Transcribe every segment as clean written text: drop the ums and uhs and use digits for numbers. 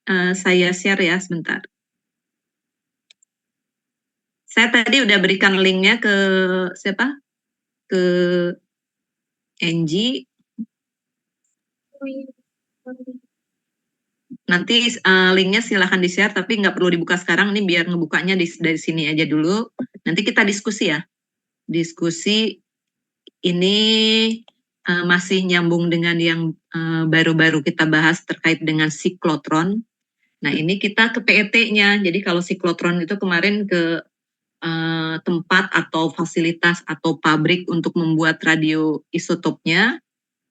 saya share ya sebentar. Saya tadi udah berikan linknya ke siapa? Ke Angie. Nanti linknya silahkan di-share, tapi nggak perlu dibuka sekarang. Ini biar ngebukanya dari sini aja dulu. Nanti kita diskusi ya. Diskusi ini masih nyambung dengan yang baru-baru kita bahas terkait dengan siklotron. Nah ini kita ke PET-nya. Jadi kalau siklotron itu kemarin ke tempat atau fasilitas atau pabrik untuk membuat radioisotopnya.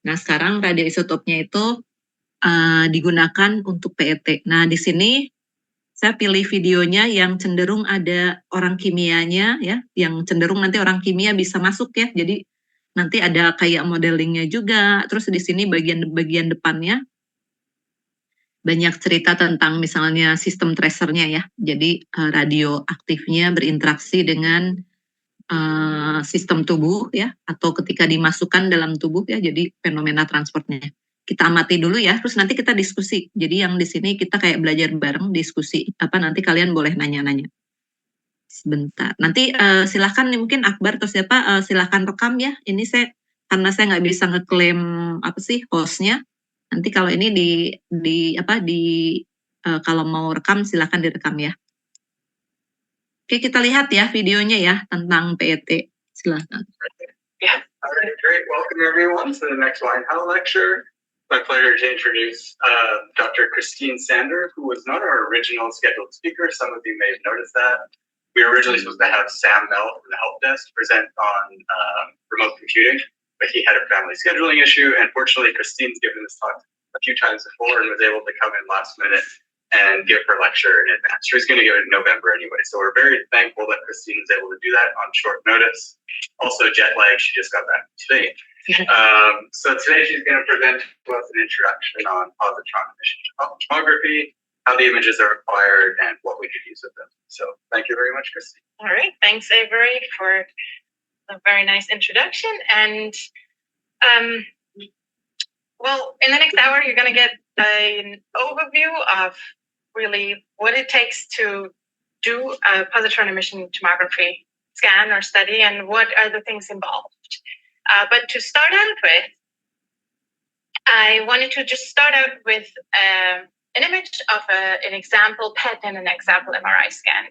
Nah sekarang radioisotopnya itu digunakan untuk PET. Nah di sini saya pilih videonya yang cenderung ada orang kimianya ya, yang cenderung nanti orang kimia bisa masuk ya. Jadi nanti ada kayak modelingnya juga. Terus di sini bagian depannya banyak cerita tentang misalnya sistem tracernya ya. Jadi radioaktifnya berinteraksi dengan sistem tubuh ya, atau ketika dimasukkan dalam tubuh ya, jadi fenomena transportnya. Kita amati dulu ya, terus nanti kita diskusi. Jadi yang di sini kita kayak belajar bareng, diskusi. Nanti kalian boleh nanya-nanya. Sebentar. Nanti silahkan nih mungkin Akbar atau siapa silahkan rekam ya. Ini karena saya nggak bisa ngeklaim hostnya. Nanti kalau ini kalau mau rekam silahkan direkam ya. Oke, kita lihat ya videonya ya tentang PET. Silahkan. Yeah. All right, great. Welcome everyone to the next Winehouse lecture. My pleasure to introduce Dr. Christine Sander, who was not our original scheduled speaker. Some of you may have noticed that. We were originally supposed to have Sam Mell from the help desk present on remote computing, but he had a family scheduling issue. And fortunately, Christine's given this talk a few times before and was able to come in last minute and give her lecture in advance. She was going to give it in November anyway, so we're very thankful that Christine was able to do that on short notice. Also jet lag, she just got back today. So today she's going to present to us an introduction on positron emission tomography, how the images are acquired, and what we could use with them. So thank you very much, Christine. All right, thanks Avery for a very nice introduction. And well, in the next hour, you're going to get an overview of really what it takes to do a positron emission tomography scan or study and what are the things involved. But to start out with, I wanted to just start out with an image of an example PET and an example MRI scan.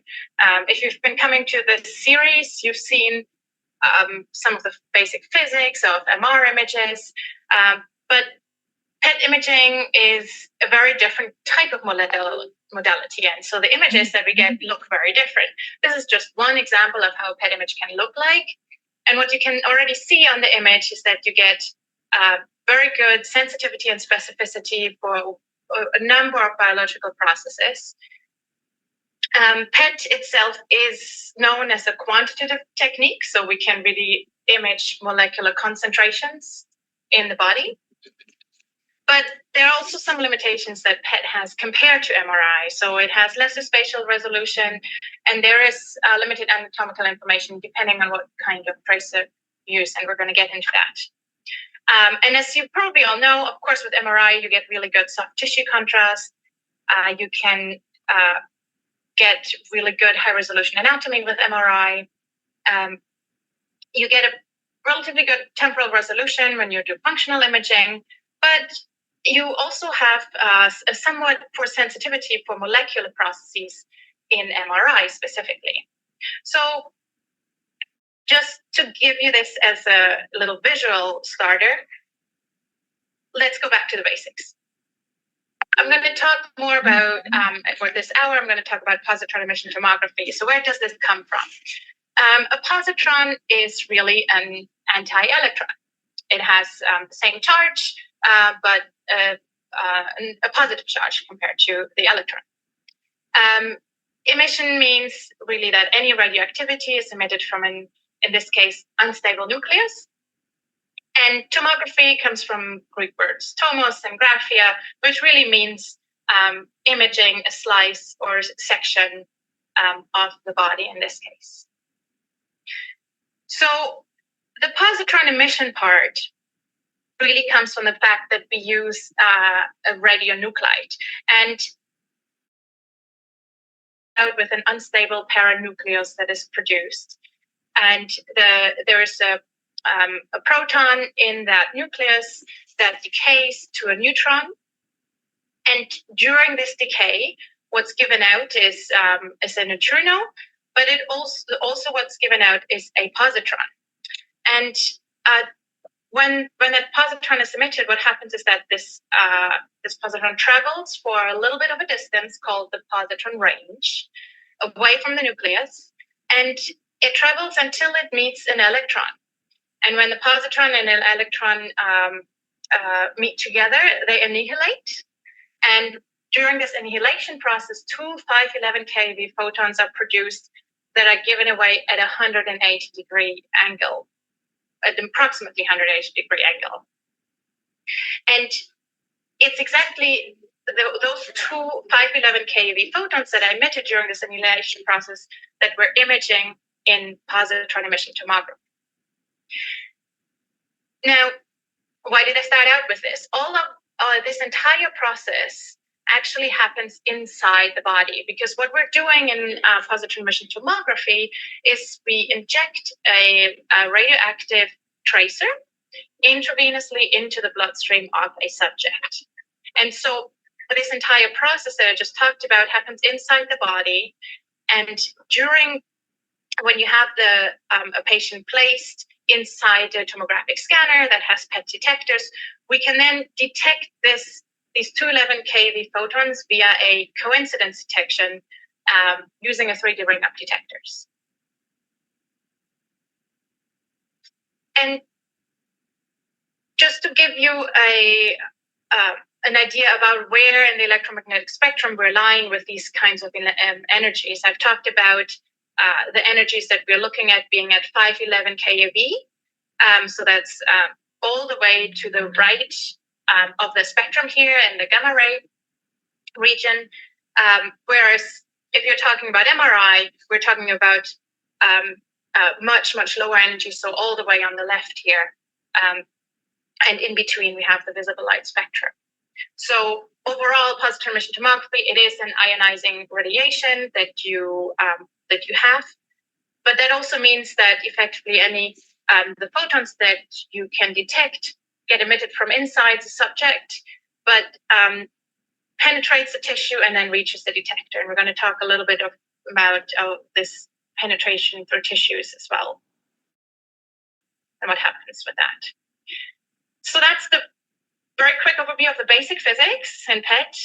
If you've been coming to this series, you've seen some of the basic physics of MR images, but PET imaging is a very different type of modality, and so the images that we get look very different. This is just one example of how a PET image can look like, and what you can already see on the image is that you get very good sensitivity and specificity for a number of biological processes. PET itself is known as a quantitative technique, so we can really image molecular concentrations in the body. But there are also some limitations that PET has compared to MRI. So it has lesser spatial resolution, and there is limited anatomical information depending on what kind of tracer you use, and we're going to get into that. And as you probably all know, of course, with MRI, you get really good soft tissue contrast. You can get really good high-resolution anatomy with MRI. You get a relatively good temporal resolution when you do functional imaging, but you also have a somewhat poor sensitivity for molecular processes in MRI specifically. So just to give you this as a little visual starter, let's go back to the basics. I'm going to talk more about, for this hour, I'm going to talk about positron emission tomography. So where does this come from? A positron is really an anti-electron. It has the same charge, but a positive charge compared to the electron. Emission means really that any radioactivity is emitted from in this case, unstable nucleus. And tomography comes from Greek words tomos and graphia, which really means imaging a slice or section of the body in this case. So the positron emission part really comes from the fact that we use a radionuclide. And out with an unstable paranucleus that is produced. And there is a proton in that nucleus that decays to a neutron. And during this decay, what's given out is a neutrino, but it also what's given out is a positron. And when that positron is emitted, what happens is that this positron travels for a little bit of a distance called the positron range away from the nucleus, and it travels until it meets an electron. And when the positron and an electron meet together, they annihilate. And during this annihilation process, two 511 keV photons are produced that are given away at a 180-degree angle, at approximately 180-degree angle. And it's exactly those two 511 keV photons that are emitted during this annihilation process that we're imaging in positron emission tomography. Now, why did I start out with this? All of this entire process actually happens inside the body, because what we're doing in positron emission tomography is we inject a radioactive tracer intravenously into the bloodstream of a subject. And so this entire process that I just talked about happens inside the body. And when you have a patient placed inside a tomographic scanner that has PET detectors, we can then detect these 211 keV photons via a coincidence detection using a 3D ring-up detectors. And just to give you an idea about where in the electromagnetic spectrum we're lying with these kinds of energies, I've talked about the energies that we're looking at being at 511 keV. So that's all the way to the right of the spectrum here in the gamma ray region. Whereas if you're talking about MRI, we're talking about much, much lower energy, so all the way on the left here. And in between, we have the visible light spectrum. So overall, positron emission tomography, it is an ionizing radiation that you have. But that also means that effectively the photons that you can detect get emitted from inside the subject, but penetrates the tissue and then reaches the detector. And we're going to talk a little bit about this penetration through tissues as well, and what happens with that. So that's the very quick overview of the basic physics in PET.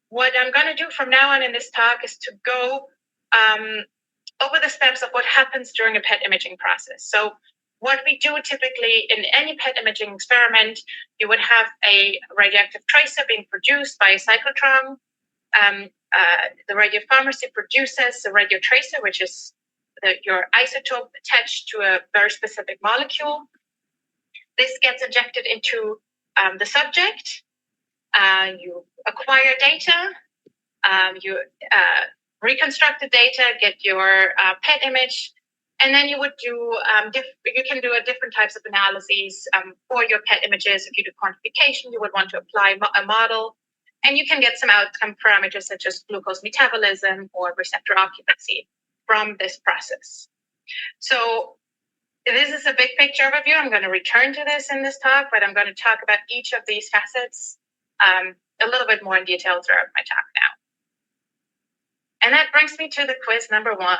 What I'm going to do from now on in this talk is to go over the steps of what happens during a PET imaging process. So what we do typically in any PET imaging experiment, you would have a radioactive tracer being produced by a cyclotron. The radiopharmacy produces a radio tracer, which is your isotope attached to a very specific molecule. This gets injected into the subject. You acquire data. You reconstruct the data, get your PET image, and then you would do you can do different types of analyses for your PET images. If you do quantification, you would want to apply a model, and you can get some outcome parameters such as glucose metabolism or receptor occupancy from this process. So this is a big picture overview. I'm going to return to this in this talk, but I'm going to talk about each of these facets a little bit more in detail throughout my talk now. And that brings me to the quiz number 1.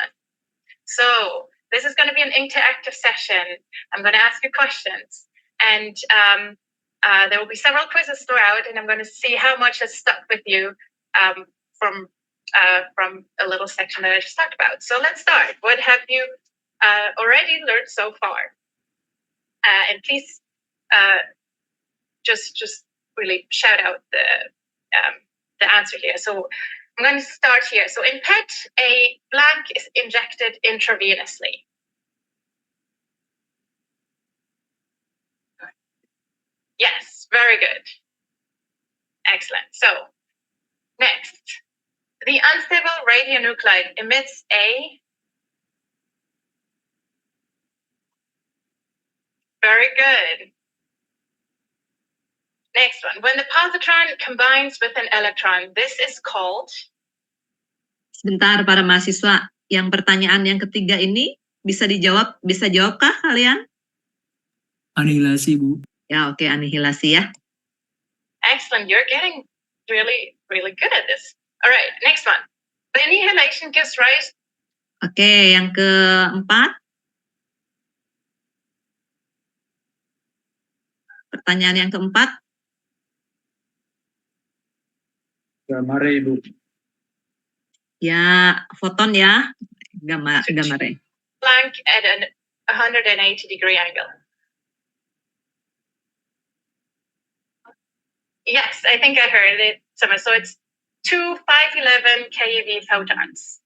So this is going to be an interactive session. I'm going to ask you questions, and there will be several quizzes throughout, and I'm going to see how much has stuck with you from a little section that I just talked about. So let's start. What have you already learned so far? And please just really shout out the answer here. So I'm going to start here. So in PET, a blank is injected intravenously. Yes, very good. Excellent. So next, the unstable radionuclide emits a... Very good. Next one. When the positron combines with an electron, this is called Sebentar para mahasiswa, yang pertanyaan yang ketiga ini bisa jawabkah kalian? Anihilasi, Bu. Ya, oke, anihilasi ya. Excellent. You're getting really, really good at this. All right, next one. The annihilation gives rise. Oke, yang keempat. Pertanyaan yang keempat. Gamma ray, Bu. Ya, foton ya. Gamma ray. Blank at an 180-degree angle. Yes, I think I heard it somewhere. So it's 2 511 keV photons.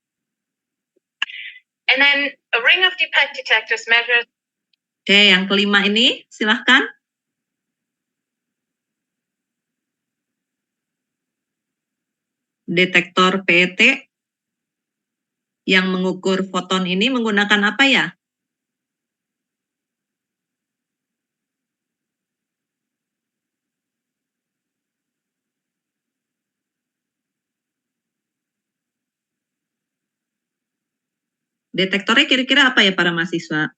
And then a ring of PET detectors measures. Oke, yang kelima ini silahkan. Detektor PET yang mengukur foton ini menggunakan apa ya? Detektornya kira-kira apa ya para mahasiswa?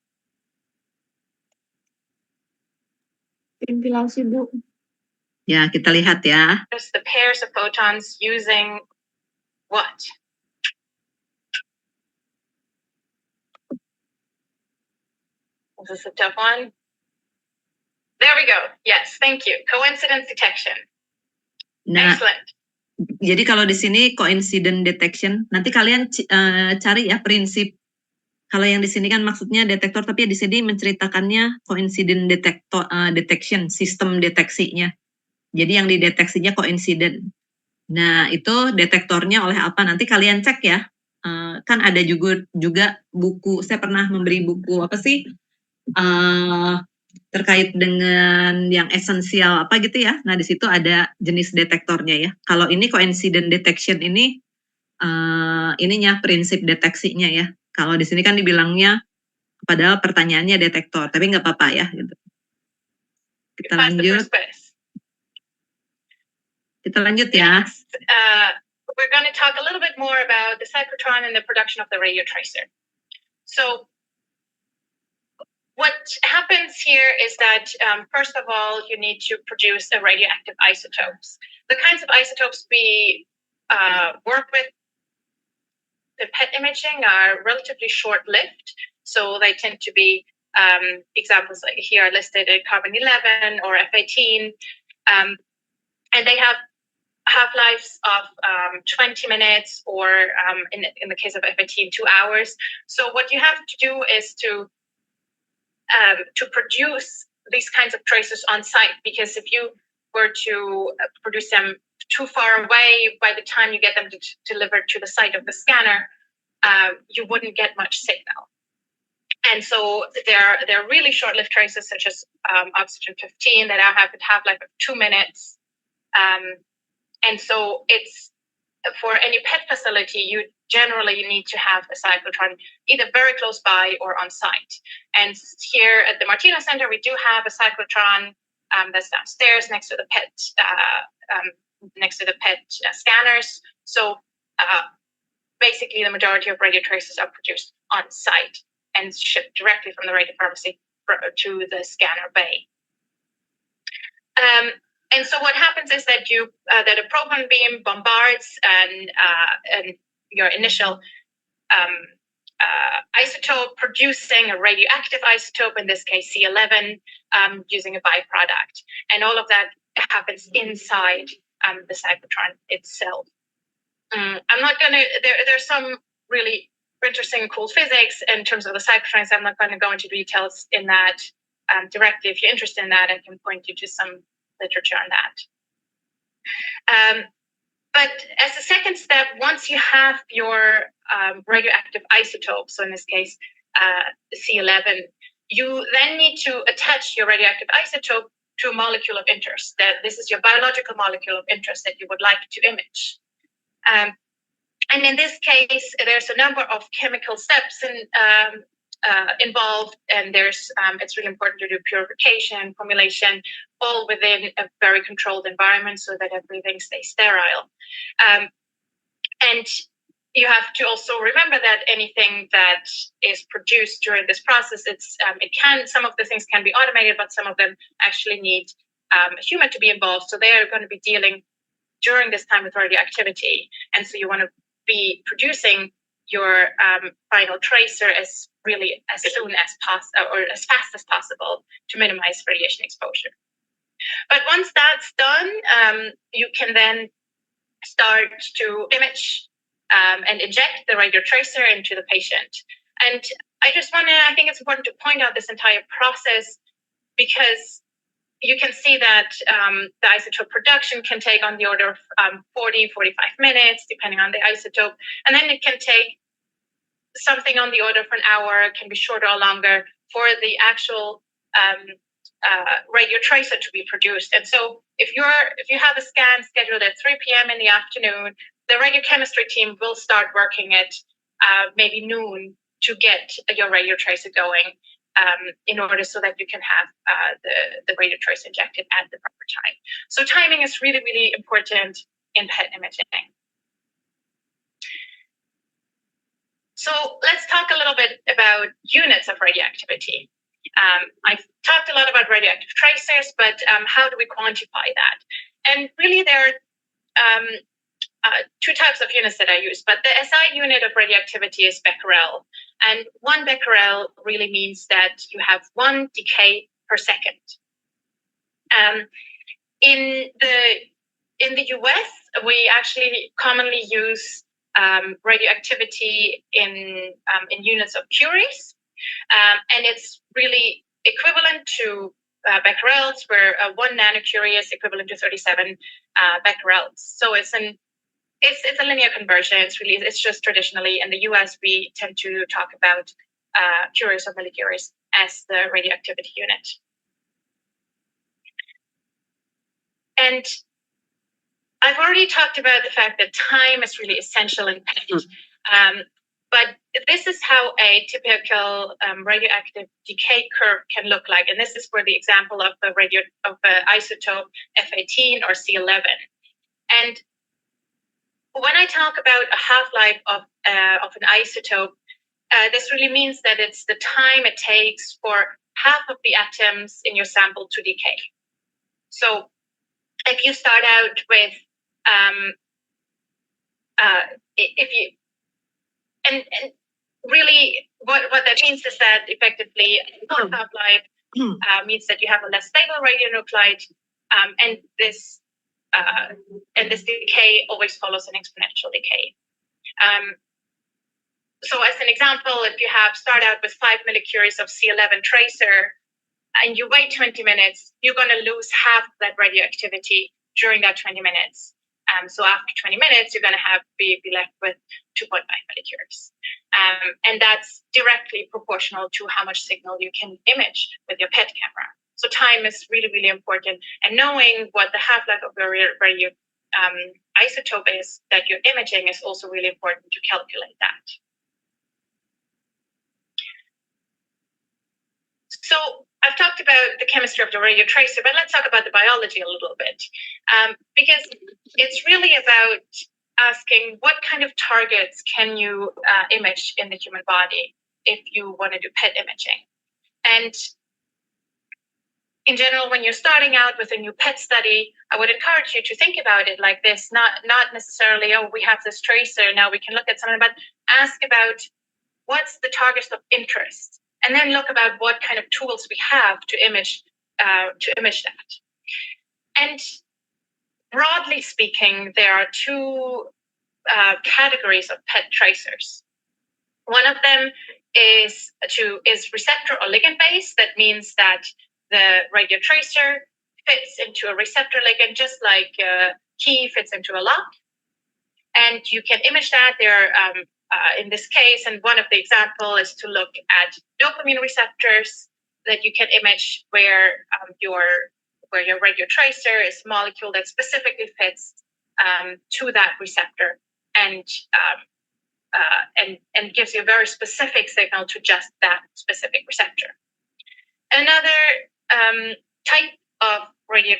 Ventilasi, Bu. Ya, kita lihat ya. The pairs of photons using what? Is this a tough one? There we go. Yes, thank you. Coincidence detection. Nah, Excellent. jadi kalau di sini coincident detection, nanti kalian cari ya prinsip. Kalau yang di sini kan maksudnya detektor, tapi di sini menceritakannya coincident detection, sistem deteksinya. Jadi yang dideteksinya coincident. Nah, itu detektornya oleh apa? Nanti kalian cek ya. Kan ada juga buku, saya pernah memberi buku apa sih? Terkait dengan yang esensial apa gitu ya. Nah, di situ ada jenis detektornya ya. Kalau ini coincident detection ini ininya prinsip deteksinya ya. Kalau di sini kan dibilangnya padahal pertanyaannya detektor, tapi nggak apa-apa ya gitu. Kita lanjut. Kita lanjut ya. We're going to talk a little bit more about the cyclotron and the production of the radio tracer. So what happens here is that, first of all, you need to produce a radioactive isotopes. The kinds of isotopes we work with, the PET imaging, are relatively short-lived. So they tend to be examples like here are listed, carbon-11 or F-18. And they have half-lives of 20 minutes or in the case of F-18, 2 hours. So what you have to do is to produce these kinds of tracers on site, because if you were to produce them too far away, by the time you get them delivered to the site of the scanner, you wouldn't get much signal. And so they're really short-lived tracers, such as oxygen-15, that have a half-life of 2 minutes. And so it's for any PET facility, you generally need to have a cyclotron either very close by or on site. And here at the Martina Center, we do have a cyclotron that's downstairs next to the PET scanners. So basically, the majority of radio tracers are produced on site and shipped directly from the radio pharmacy to the scanner bay. And so what happens is that that a proton beam bombards and your initial isotope, producing a radioactive isotope, in this case C11, using a byproduct. And all of that happens inside the cyclotron itself. I'm not going to, there's some really interesting, cool physics in terms of the cyclotrons. I'm not going to go into details in that directly. If you're interested in that, I can point you to some literature on that. But as a second step, once you have your radioactive isotope, so in this case, C11, you then need to attach your radioactive isotope to a molecule of interest. That this is your biological molecule of interest that you would like to image. And in this case, there's a number of chemical steps involved, and it's really important to do purification, formulation, all within a very controlled environment so that everything stays sterile. And you have to also remember that anything that is produced during this process, some of the things can be automated, but some of them actually need a human to be involved. So they are going to be dealing during this time with radioactivity. And so you want to be producing your final tracer as soon as possible or as fast as possible to minimize radiation exposure. But once that's done, you can then start to image and inject the radio tracer into the patient. And I think it's important to point out this entire process because you can see that the isotope production can take on the order of 40, 45 minutes, depending on the isotope. And then it can take something on the order of an hour, it can be shorter or longer, for the actual radio tracer to be produced. And so if you have a scan scheduled at 3 p.m. in the afternoon, the radiochemistry team will start working at maybe noon to get your radio tracer going in order so that you can have the radio tracer injected at the proper time. So timing is really, really important in PET imaging. So let's talk a little bit about units of radioactivity. I've talked a lot about radioactive tracers, but how do we quantify that? And really there are two types of units that I use, but the SI unit of radioactivity is becquerel. And 1 becquerel really means that you have 1 decay per second. In the US, we actually commonly use radioactivity in units of curies, and it's really equivalent to becquerels, where 1 nanocurie is equivalent to 37 becquerels. So it's a linear conversion. It's just traditionally in the US we tend to talk about curies or millicuries as the radioactivity unit. And I've already talked about the fact that time is really essential in PET, but this is how a typical radioactive decay curve can look like. And this is for the example of the isotope F18 or C11. And when I talk about a half-life of an isotope, this really means that it's the time it takes for half of the atoms in your sample to decay. So if you start out with and really what that means is that effectively half-life means that you have a less stable radionuclide, and this decay always follows an exponential decay. So as an example, if you start out with 5 millicuries of C11 tracer and you wait 20 minutes, you're going to lose half of that radioactivity during that 20 minutes. So after 20 minutes, you're going to be left with 2.5 millicuries. And that's directly proportional to how much signal you can image with your PET camera. So time is really, really important. And knowing what the half-life of your isotope is that you're imaging is also really important to calculate that. So I've talked about the chemistry of the radio tracer, but let's talk about the biology a little bit, because it's really about asking what kind of targets can you image in the human body if you want to do PET imaging. And in general, when you're starting out with a new PET study, I would encourage you to think about it like this, not necessarily, oh, we have this tracer, now we can look at something, but ask about what's the target of interest, and then look about what kind of tools we have to image that. And broadly speaking, there are 2 categories of PET tracers. One of them is receptor or ligand based. That means that the radio tracer fits into a receptor ligand, just like a key fits into a lock. And you can image that. There are, in this case, and one of the examples is to look at dopamine receptors that you can image where your radio tracer is a molecule that specifically fits to that receptor and gives you a very specific signal to just that specific receptor. Another type of radio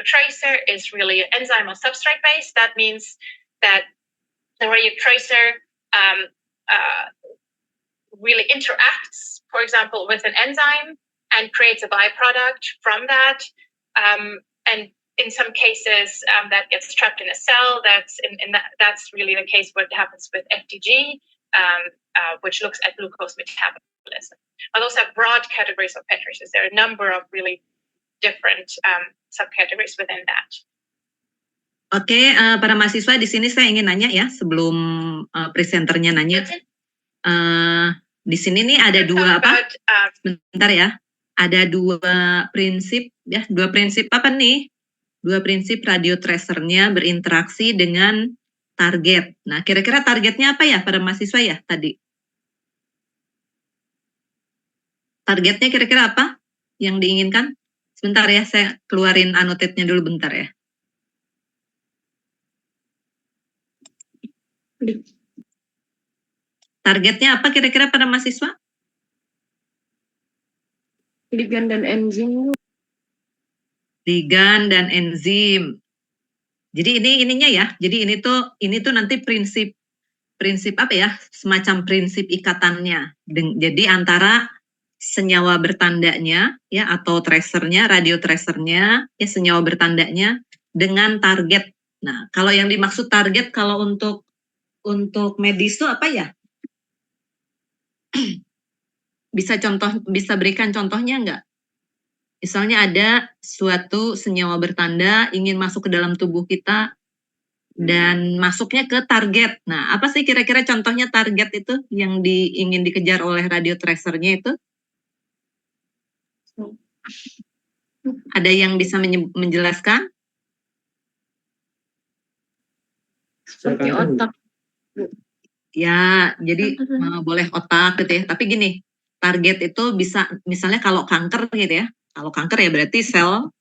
tracer is really enzyme or substrate based. That means that the radio tracer really interacts, for example, with an enzyme and creates a byproduct from that. And in some cases, that gets trapped in a cell. That's really the case what happens with FDG, which looks at glucose metabolism. But those are broad categories of PET tracers. There are a number of really different subcategories within that. Oke, para mahasiswa di sini saya ingin nanya ya sebelum presenternya nanya. Di sini nih ada dua apa? Sebentar ya. Ada dua prinsip ya, dua prinsip apa nih? Dua prinsip radio tracernya berinteraksi dengan target. Nah, kira-kira targetnya apa ya para mahasiswa ya tadi? Targetnya kira-kira apa yang diinginkan? Sebentar ya, saya keluarin annotate-nya dulu bentar ya. Targetnya apa kira-kira para mahasiswa? Ligand dan enzim. Ligand dan enzim. Jadi ininya ya. Jadi ini tuh nanti prinsip apa ya? Semacam prinsip ikatannya. Jadi antara senyawa bertandanya ya atau tracernya, radio tracernya ya senyawa bertandanya dengan target. Nah, kalau yang dimaksud target kalau untuk medis itu apa ya? Bisa berikan contohnya enggak? Misalnya ada suatu senyawa bertanda ingin masuk ke dalam tubuh kita dan masuknya ke target. Nah, apa sih kira-kira contohnya target itu yang ingin dikejar oleh radio tracernya itu? Ada yang bisa menjelaskan? Seperti otak. Ya, jadi boleh otak gitu ya. Tapi gini, target itu bisa misalnya kalau kanker gitu ya. Kalau kanker ya berarti sel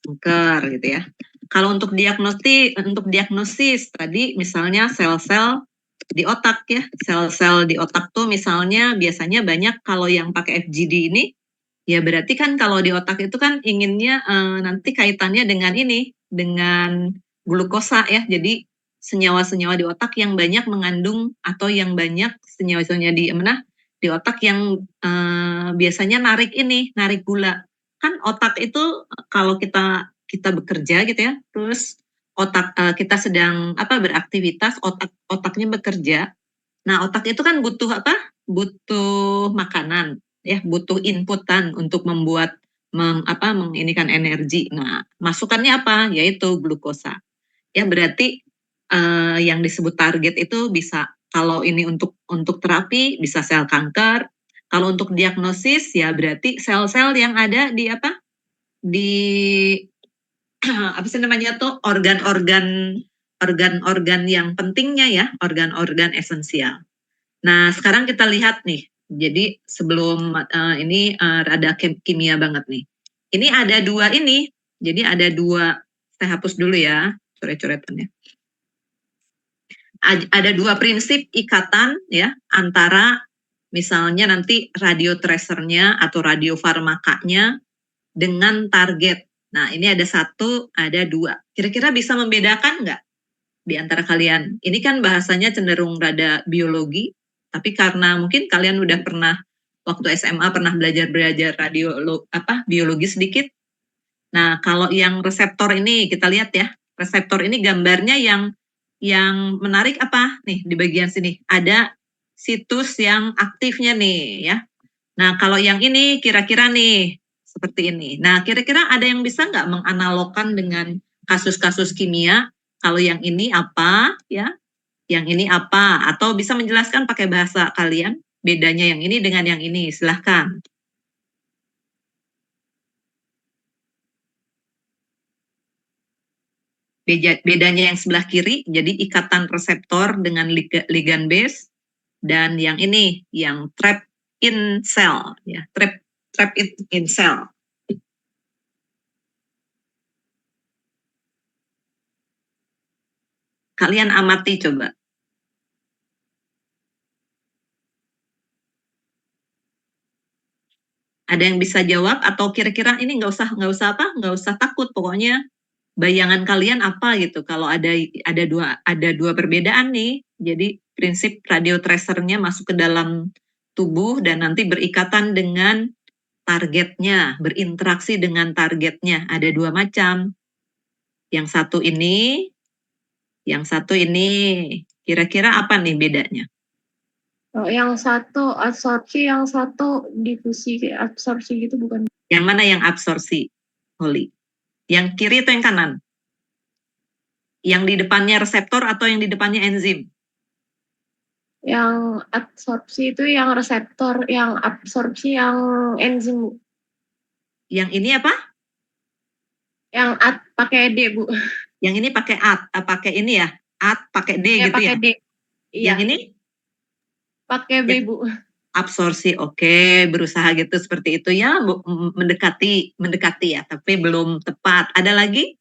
kanker gitu ya. Kalau untuk diagnosis tadi misalnya sel-sel di otak ya. Sel-sel di otak tuh misalnya biasanya banyak kalau yang pakai FGD ini ya berarti kan kalau di otak itu kan inginnya nanti kaitannya dengan ini, dengan glukosa ya. Jadi senyawa-senyawa di otak yang banyak mengandung atau yang banyak senyawa-senyawa di otak yang biasanya narik gula. Kan otak itu kalau kita bekerja gitu ya, terus otak kita sedang beraktivitas, otaknya bekerja. Nah, otak itu kan butuh apa? Butuh makanan, ya, butuh inputan untuk membuat menginikan energi. Nah, masukannya apa? Yaitu glukosa. Ya, berarti yang disebut target itu bisa kalau ini untuk terapi bisa sel kanker. Kalau untuk diagnosis ya berarti sel-sel yang ada di apa sih namanya tuh organ-organ yang pentingnya ya, organ-organ esensial. Nah, sekarang kita lihat nih. Jadi sebelum ini rada kimia banget nih. Ini ada dua ini. Jadi ada dua, saya hapus dulu ya coret-coretannya. Ada dua prinsip ikatan ya antara misalnya nanti radio tracernya atau radio farmakanya dengan target. Nah, ini ada satu, ada dua. Kira-kira bisa membedakan nggak di antara kalian? Ini kan bahasanya cenderung rada biologi, tapi karena mungkin kalian udah pernah waktu SMA pernah belajar biologi sedikit. Nah, kalau yang reseptor ini kita lihat ya, reseptor ini gambarnya yang menarik apa nih di bagian sini ada situs yang aktifnya nih ya. Nah, kalau yang ini kira-kira nih seperti ini. Nah, kira-kira ada yang bisa nggak menganalogkan dengan kasus-kasus kimia? Kalau yang ini apa ya? Yang ini apa? Atau bisa menjelaskan pakai bahasa kalian bedanya yang ini dengan yang ini? Silahkan. Bedanya yang sebelah kiri, jadi ikatan reseptor dengan ligand base, dan yang ini, yang trap in cell, ya, trap in cell. Kalian amati coba. Ada yang bisa jawab atau kira-kira ini nggak usah takut, pokoknya bayangan kalian apa gitu kalau ada dua perbedaan nih. Jadi prinsip radio tracernya masuk ke dalam tubuh dan nanti berikatan dengan targetnya, berinteraksi dengan targetnya. Ada dua macam. Yang satu ini, yang satu ini. Kira-kira apa nih bedanya? Oh, yang satu absorpsi, yang satu difusi kayak absorpsi gitu bukan? Yang mana yang absorpsi, Holly? Yang kiri atau yang kanan? Yang di depannya reseptor atau yang di depannya enzim? Yang absorpsi itu yang reseptor, yang absorpsi yang enzim, Bu. Yang ini apa? Yang pakai D, Bu. Yang ini pakai pakai ini ya? Pakai D Ya, gitu pakai ya? D. Iya. Yang ini? Pakai B, Bu. Absorpsi, oke, berusaha gitu seperti itu ya, mendekati ya, tapi belum tepat. Ada lagi?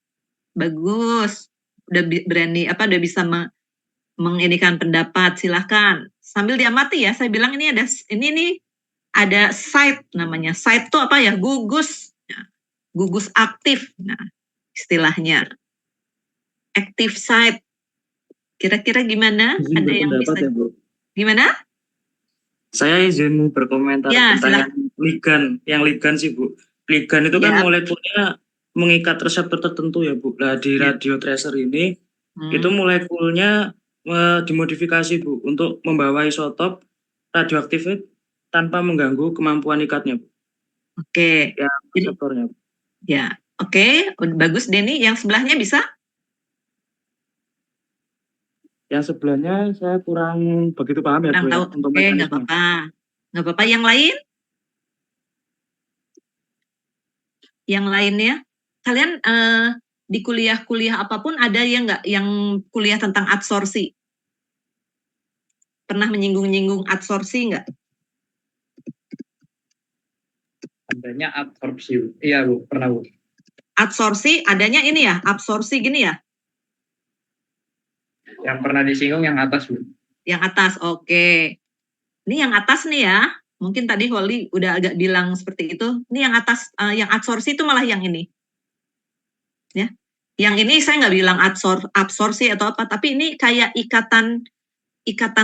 Bagus, udah berani udah bisa menginikan pendapat, silahkan. Sambil diamati ya, saya bilang ini ada site namanya. Site itu apa ya? Gugus. Nah, gugus aktif. Nah, istilahnya. Active site. Kira-kira gimana? Izin Ada yang berpendapat bisa? ya, Bu. Gimana? Saya izin berkomentar Ya, tentang ligan. Yang ligan sih, Bu. Ligan itu kan Ya. molekulnya mengikat reseptor tertentu ya, Bu. Nah, di Ya. radio tracer ini itu molekulnya dimodifikasi, Bu, untuk membawa isotop radioaktif tanpa mengganggu kemampuan ikatnya, Bu. Oke. Ya, reseptornya. Ya, oke. Bagus, Denny. Yang sebelahnya bisa? Yang sebelahnya saya kurang begitu paham ya, Kurang Bu, tahu. ya, untuk Oke, nggak mekanisme. apa-apa. Nggak apa-apa. Yang lain? Yang lainnya? Kalian di kuliah-kuliah apapun ada yang nggak yang kuliah tentang adsorpsi? Pernah menyinggung-nyinggung adsorpsi nggak? Adanya absorpsi, Bu. Iya, Bu, pernah, Bu. Adsorpsi adanya ini ya, absorpsi gini ya? Yang pernah disinggung yang atas, Bu. Yang atas, oke. Ini yang atas nih ya. Mungkin tadi Holly udah agak bilang seperti itu. Ini yang atas, yang adsorpsi itu malah yang ini. Ya. Yang ini saya nggak bilang absorpsi atau apa, tapi ini kayak ikatan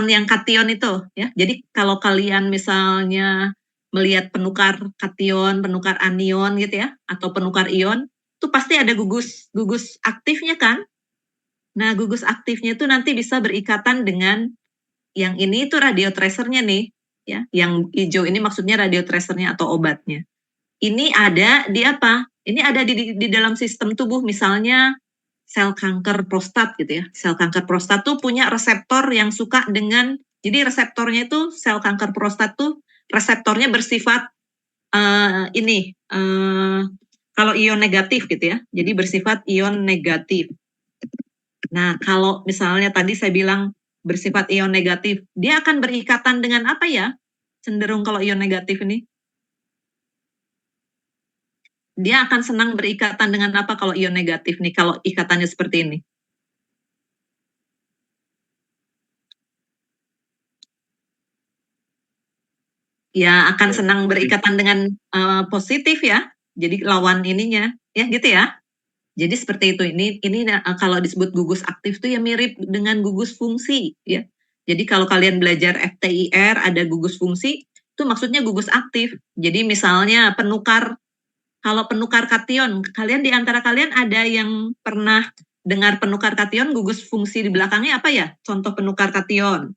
yang kation itu ya. Jadi kalau kalian misalnya melihat penukar kation, penukar anion gitu ya, atau penukar ion, itu pasti ada gugus aktifnya kan? Nah, gugus aktifnya itu nanti bisa berikatan dengan yang ini itu radio tracernya nih, ya. Yang hijau ini maksudnya radio tracernya atau obatnya. Ini ada di apa? Ini ada di dalam sistem tubuh, misalnya sel kanker prostat gitu ya. Sel kanker prostat tuh punya reseptor yang suka dengan, jadi reseptornya itu sel kanker prostat tuh reseptornya bersifat kalau ion negatif gitu ya. Jadi bersifat ion negatif. Nah, kalau misalnya tadi saya bilang bersifat ion negatif, dia akan berikatan dengan apa ya? Cenderung kalau ion negatif ini. Dia akan senang berikatan dengan apa kalau ion negatif nih, kalau ikatannya seperti ini? Ya, akan senang berikatan dengan positif ya. Jadi lawan ininya, ya gitu ya. Jadi seperti itu. Ini kalau disebut gugus aktif itu ya mirip dengan gugus fungsi ya. Jadi kalau kalian belajar FTIR ada gugus fungsi, itu maksudnya gugus aktif. Jadi misalnya kalau penukar kation, kalian di antara kalian ada yang pernah dengar penukar kation, gugus fungsi di belakangnya apa ya? Contoh penukar kation.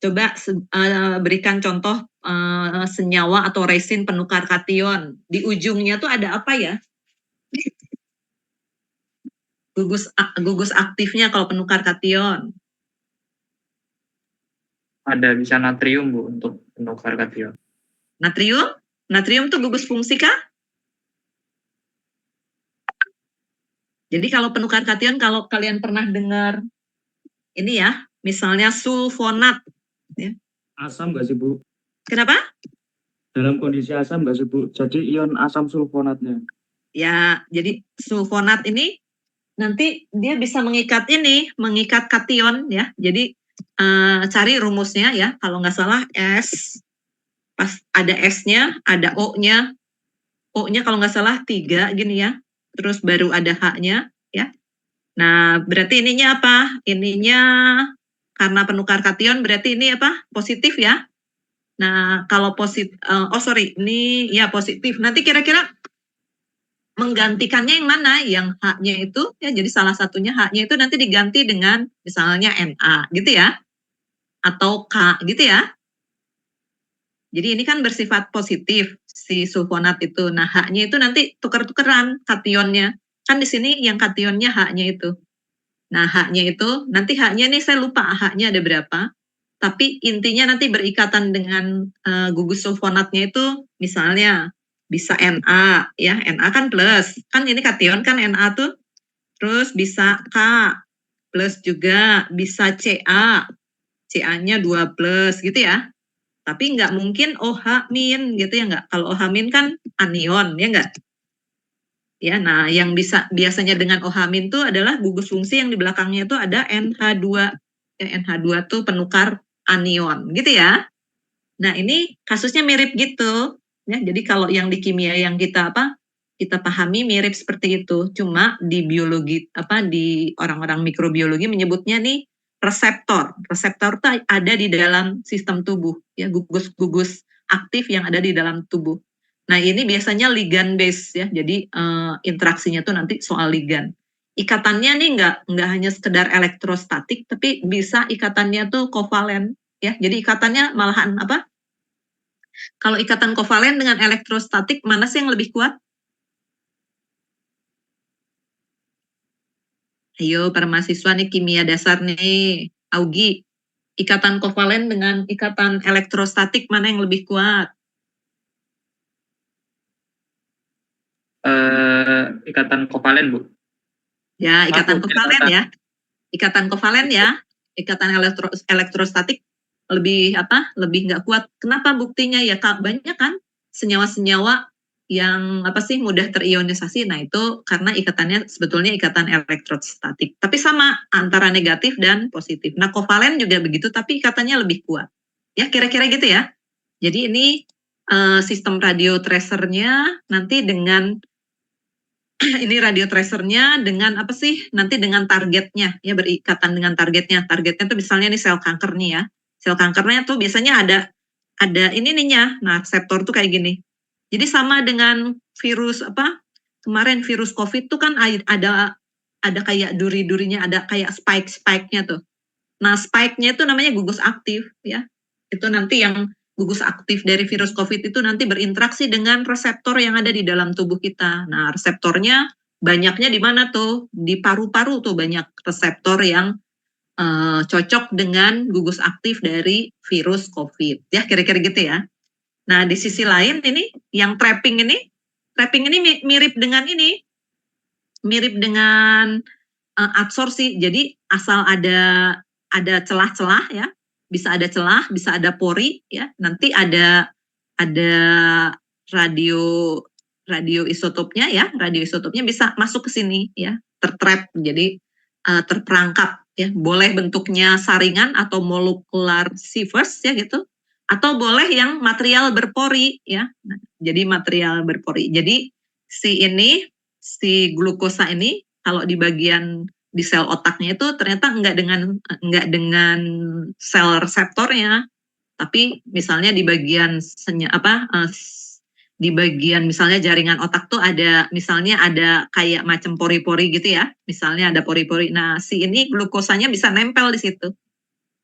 Coba berikan contoh senyawa atau resin penukar kation. Di ujungnya tuh ada apa ya? Gugus aktifnya kalau penukar kation. Ada bisa natrium, Bu, untuk penukar kation. Natrium? Natrium tuh gugus fungsi kah? Jadi kalau penukar kation, kalau kalian pernah dengar ini ya, misalnya sulfonat. Ya. Asam nggak sih, Bu? Kenapa? Dalam kondisi asam nggak sih, Bu? Jadi ion asam sulfonatnya. Ya, jadi sulfonat ini nanti dia bisa mengikat kation ya. Jadi cari rumusnya ya, kalau nggak salah S, pas ada S-nya, ada O-nya, O-nya kalau nggak salah 3 gini ya. Terus baru ada H-nya ya. Nah, berarti ininya apa? Ininya karena penukar kation berarti ini apa? Positif ya. Nah, kalau positif, ini ya positif. Nanti kira-kira menggantikannya yang mana? Yang H-nya itu, ya jadi salah satunya H-nya itu nanti diganti dengan misalnya Na, gitu ya. Atau K, gitu ya. Jadi ini kan bersifat positif, si sulfonat itu. Nah, H-nya itu nanti tuker-tukeran kationnya. Kan di sini yang kationnya H-nya itu. Nah, H-nya itu, nanti H-nya ini saya lupa H-nya ada berapa. Tapi intinya nanti berikatan dengan gugus sulfonatnya itu misalnya bisa Na, ya Na kan plus, kan ini kation kan Na tuh, terus bisa K plus juga, bisa Ca, Ca-nya 2 plus gitu ya. Tapi nggak mungkin OH min gitu ya nggak. Kalau OH min kan anion ya nggak. Ya, nah yang bisa biasanya dengan OH min itu adalah gugus fungsi yang di belakangnya itu ada NH2. Ya, NH2 tuh penukar anion gitu ya. Nah, ini kasusnya mirip gitu. Ya, jadi kalau yang di kimia yang kita pahami mirip seperti itu. Cuma di biologi di orang-orang mikrobiologi menyebutnya nih reseptor. Reseptor itu ada di dalam sistem tubuh, ya gugus-gugus aktif yang ada di dalam tubuh. Nah, ini biasanya ligand base ya. Jadi interaksinya tuh nanti soal ligand. Ikatannya nih nggak hanya sekedar elektrostatik, tapi bisa ikatannya tuh kovalen ya. Jadi ikatannya malahan apa? Kalau ikatan kovalen dengan elektrostatik, mana sih yang lebih kuat? Ayo, para mahasiswa nih kimia dasar nih. Augie, ikatan kovalen dengan ikatan elektrostatik, mana yang lebih kuat? Ikatan kovalen, Bu. Ya, ikatan Bu, kovalen ya. Ikatan kovalen ya. Ikatan elektrostatik lebih lebih nggak kuat. Kenapa buktinya? Ya banyak kan senyawa-senyawa yang mudah terionisasi. Nah, itu karena ikatannya sebetulnya ikatan elektrostatik. Tapi sama antara negatif dan positif. Nah, kovalen juga begitu tapi ikatannya lebih kuat. Ya, kira-kira gitu ya. Jadi ini sistem radio tracernya nanti dengan ini radio tracernya dengan nanti dengan targetnya ya, berikatan dengan targetnya. Targetnya tuh misalnya nih sel kanker nih ya. Sel kankernya tuh biasanya ada ini nih. Nah, reseptor tuh kayak gini. Jadi sama dengan virus kemarin virus COVID tuh kan ada kayak duri-durinya, ada kayak spike-nya tuh. Nah, spike-nya itu namanya gugus aktif ya. Itu nanti yang gugus aktif dari virus COVID itu nanti berinteraksi dengan reseptor yang ada di dalam tubuh kita. Nah, reseptornya banyaknya di mana tuh? Di paru-paru tuh banyak reseptor yang cocok dengan gugus aktif dari virus COVID. Ya, kira-kira gitu ya. Nah, di sisi lain ini yang trapping ini mirip dengan absorpsi. Jadi asal ada celah-celah ya, bisa ada celah, bisa ada pori ya. Nanti ada radioisotopnya ya, radioisotopnya bisa masuk ke sini ya, tertrap, jadi terperangkap ya. Boleh bentuknya saringan atau molecular sievers ya gitu, atau boleh yang material berpori ya. Nah, jadi material berpori. Jadi si glukosa ini kalau di bagian di sel otaknya itu ternyata enggak dengan sel reseptornya, tapi misalnya di bagian di bagian misalnya jaringan otak tuh ada kayak macam pori-pori gitu ya, misalnya ada pori-pori. Nah, si ini glukosanya bisa nempel di situ,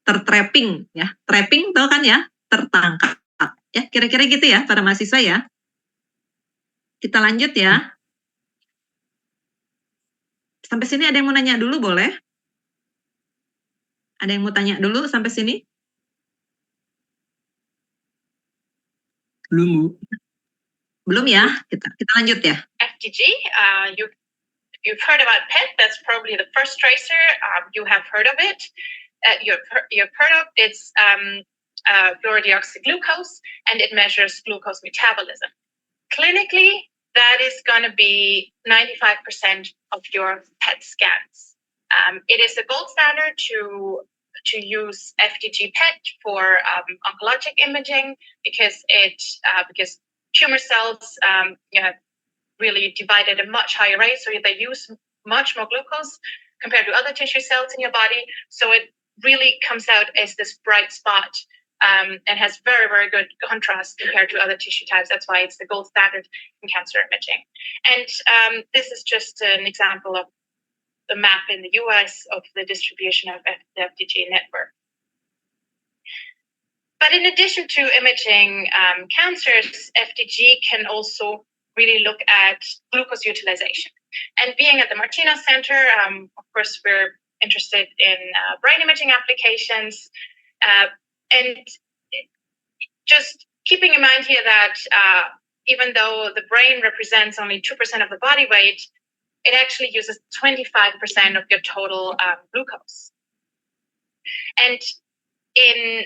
tertrapping ya. Trapping tau kan ya, tertangkap ya, kira-kira gitu ya para mahasiswa ya. Kita lanjut ya. Sampai sini ada yang mau nanya dulu boleh? Ada yang mau tanya dulu sampai sini? Belum, Bu. Belum ya? Kita lanjut ya. FDG, you've heard about PET. That's probably the first tracer. You have heard of it. You've heard of it's fluorodeoxyglucose, and it measures glucose metabolism. Clinically, that is going to be 95% of your PET scans. It is a gold standard to use FDG PET for oncologic imaging because tumor cells really divide at a much higher rate. So they use much more glucose compared to other tissue cells in your body. So it really comes out as this bright spot and has very, very good contrast compared to other tissue types. That's why it's the gold standard in cancer imaging. And this is just an example of the map in the US of the distribution of the FDG network. But in addition to imaging cancers, FDG can also really look at glucose utilization. And being at the Martina Center, of course, we're interested in brain imaging applications. And just keeping in mind here that even though the brain represents only 2% of the body weight, it actually uses 25% of your total glucose. And in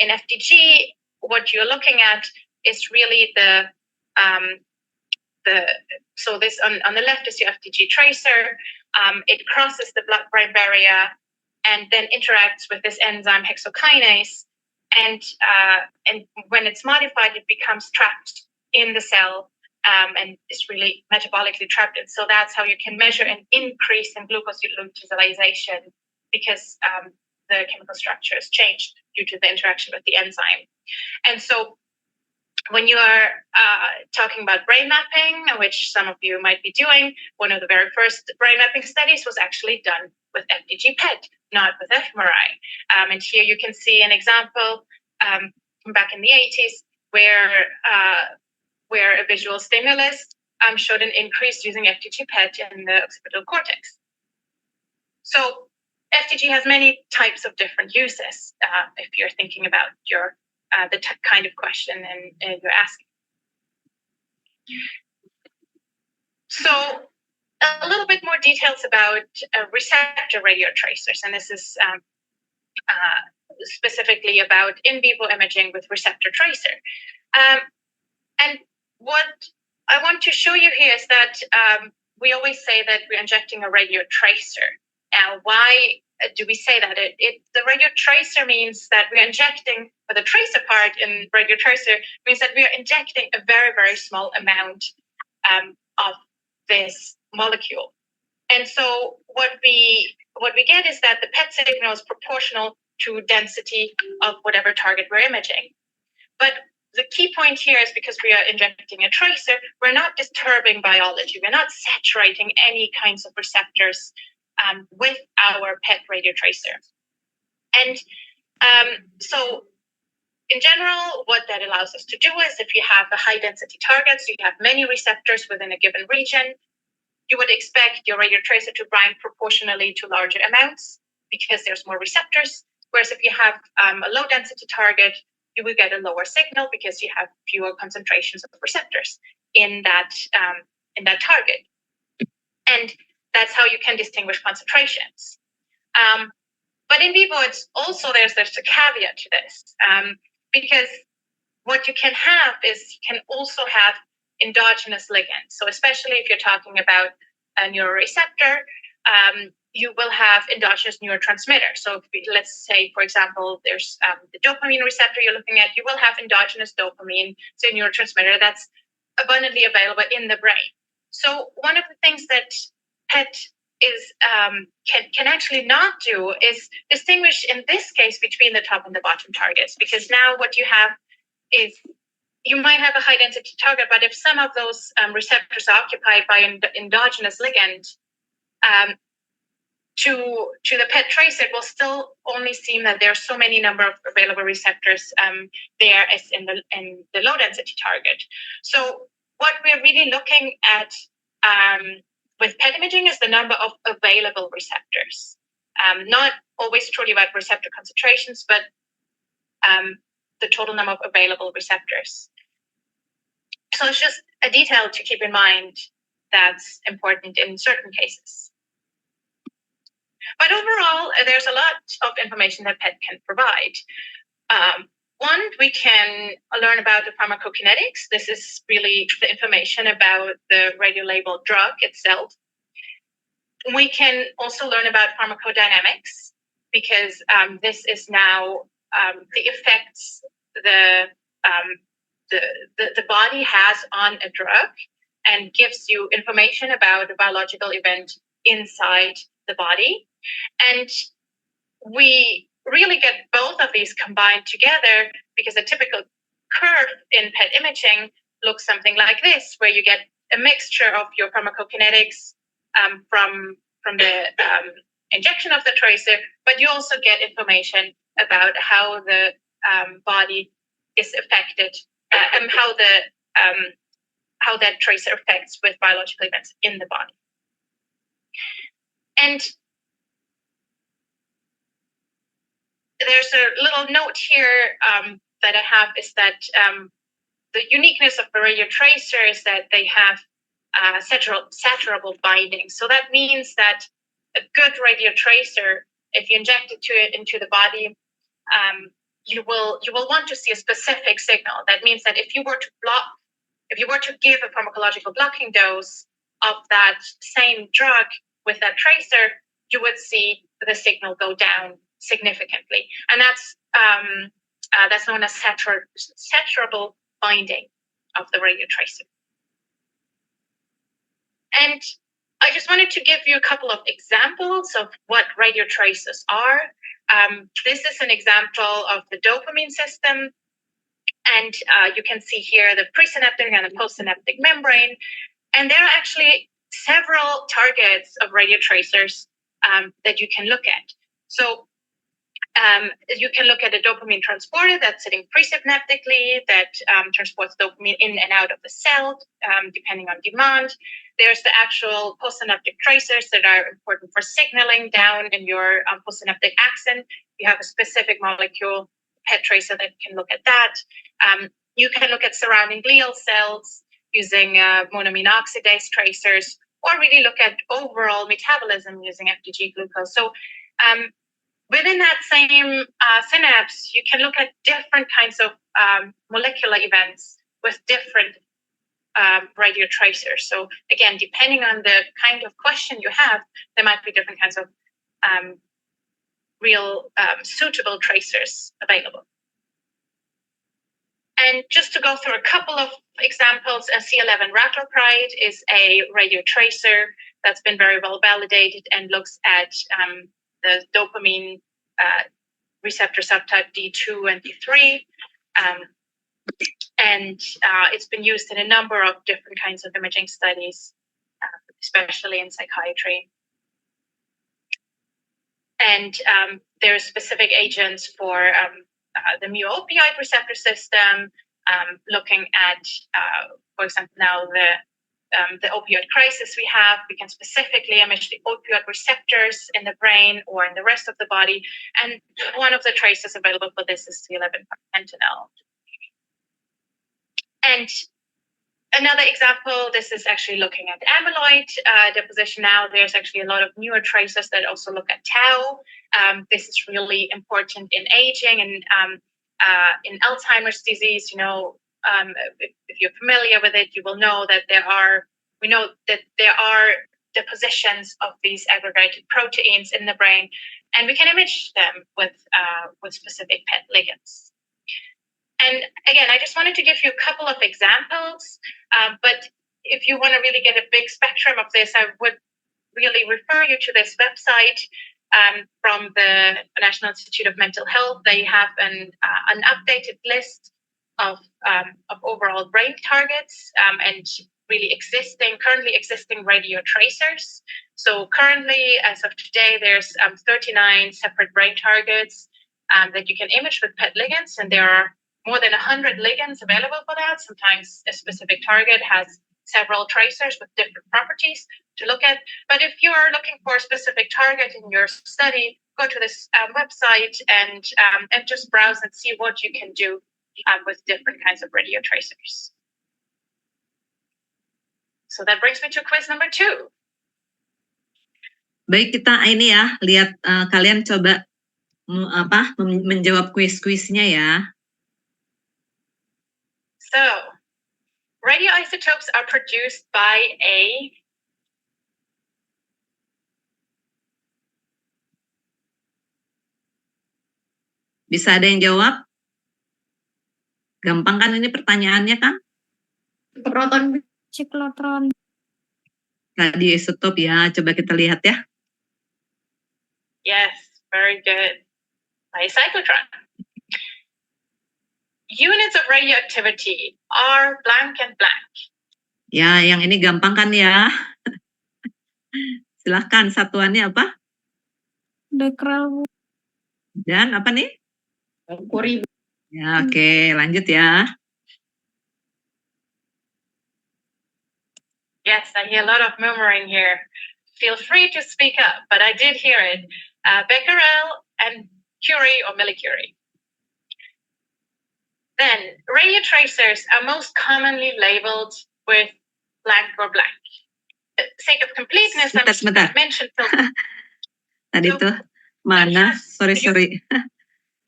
FDG, what you're looking at is really so this on the left is your FDG tracer. It crosses the blood-brain barrier and then interacts with this enzyme hexokinase. And when it's modified, it becomes trapped in the cell and is really metabolically trapped. And so that's how you can measure an increase in glucose utilization because the chemical structure has changed due to the interaction with the enzyme. And so when you are talking about brain mapping, which some of you might be doing, one of the very first brain mapping studies was actually done with FDG PET, not with fMRI. And here you can see an example from back in the 80s where a visual stimulus showed an increase using FDG PET in the occipital cortex. So FDG has many types of different uses if you're thinking about your the kind of question and you're asking. So a little bit more details about receptor radiotracers, and this is specifically about in vivo imaging with receptor tracer. And what I want to show you here is that we always say that we're injecting a radio tracer. Now, why do we say that? The radio tracer means that we're injecting, or the tracer part in radio tracer means that we are injecting a very, very small amount of this molecule. And so what we get is that the PET signal is proportional to density of whatever target we're imaging. But the key point here is because we are injecting a tracer, we're not disturbing biology. We're not saturating any kinds of receptors with our PET radio tracer. And so in general, what that allows us to do is if you have a high density target, so you have many receptors within a given region, you would expect your radio tracer to bind proportionally to larger amounts because there's more receptors. Whereas if you have a low density target, you will get a lower signal because you have fewer concentrations of receptors in that target. And that's how you can distinguish concentrations. But in vivo, it's also there's a caveat to this because what you can have is you can also have endogenous ligands. So especially if you're talking about a neuroreceptor, you will have endogenous neurotransmitter. So let's say, for example, there's the dopamine receptor you're looking at, you will have endogenous dopamine, so neurotransmitter that's abundantly available in the brain. So one of the things that PET is can actually not do is distinguish in this case between the top and the bottom targets, because now what you have is you might have a high density target, but if some of those receptors are occupied by an endogenous ligand, to the PET tracer, it will still only seem that there are so many number of available receptors there as in the low density target. So what we're really looking at with PET imaging is the number of available receptors. Not always truly about receptor concentrations, but the total number of available receptors. So it's just a detail to keep in mind that's important in certain cases. But overall, there's a lot of information that PET can provide. One, we can learn about the pharmacokinetics. This is really the information about the radiolabeled drug itself. We can also learn about pharmacodynamics because this is now the effects the body has on a drug. and gives you information about a biological event inside the body. And we really get both of these combined together because a typical curve in PET imaging looks something like this, where you get a mixture of your pharmacokinetics from the injection of the tracer, but you also get information about how the body is affected and how that tracer affects with biological events in the body. And there's a little note here that I have is that the uniqueness of the radio tracer is that they have saturable binding. So that means that a good radio tracer, if you inject it into the body, you will want to see a specific signal. That means that if you were to give a pharmacological blocking dose of that same drug with that tracer, you would see the signal go down significantly, and that's known as saturable binding of the radio tracer. And I just wanted to give you a couple of examples of what radio tracers are. This is an example of the dopamine system, and you can see here the presynaptic and the postsynaptic membrane, and there are actually several targets of radio tracers that you can look at. So you can look at a dopamine transporter that's sitting presynaptically that transports dopamine in and out of the cell, depending on demand. There's the actual postsynaptic tracers that are important for signaling down in your postsynaptic axon. You have a specific molecule, PET tracer, that can look at that. You can look at surrounding glial cells using monoamine oxidase tracers, or really look at overall metabolism using FDG glucose. So within that same synapse, you can look at different kinds of molecular events with different radio tracers. So again, depending on the kind of question you have, there might be different kinds of real suitable tracers available. And just to go through a couple of examples, a C11 raclopride is a radio tracer that's been very well validated and looks at the dopamine receptor subtype D2 and D3. And it's been used in a number of different kinds of imaging studies, especially in psychiatry. And there are specific agents for the mu-opioid receptor system, looking at, for example, now the opioid crisis we have. We can specifically image the opioid receptors in the brain or in the rest of the body. And one of the traces available for this is C11-pentanol. And another example, this is actually looking at amyloid deposition now. There's actually a lot of newer tracers that also look at tau. This is really important in aging and in Alzheimer's disease. You know, if you're familiar with it, you will know that there are depositions of these aggregated proteins in the brain, and we can image them with specific PET ligands. And again, I just wanted to give you a couple of examples, but if you want to really get a big spectrum of this, I would really refer you to this website from the National Institute of Mental Health. They have an updated list of overall brain targets and really currently existing radio tracers. So currently, as of today, there's 39 separate brain targets that you can image with PET ligands, and there are more than 100 ligands available for that. Sometimes a specific target has several tracers with different properties to look at. But if you are looking for a specific target in your study, go to this website and just browse and see what you can do with different kinds of radio tracers. So that brings me to quiz number 2. Baik, kita ini ya, lihat kalian coba menjawab kuis-kuisnya ya. So, radioisotopes are produced by a Bisa ada yang jawab? Gampang kan ini pertanyaannya kan? Proton. Siklotron. Radioisotop ya, coba kita lihat ya. Yes, very good. By cyclotron. Units of radioactivity are blank and blank. Ya, yang ini gampang kan ya. Silahkan, satuannya apa? Becquerel. Dan apa nih? Curie. Ya, oke, lanjut ya. Yes, I hear a lot of murmuring here. Feel free to speak up, but I did hear it. Becquerel and Curie or Millicurie. Then, radio tracers are most commonly labeled with blank or blank. For the sake of completeness, I'm Sebentar. mentioned Tadi tuh mana? Sorry.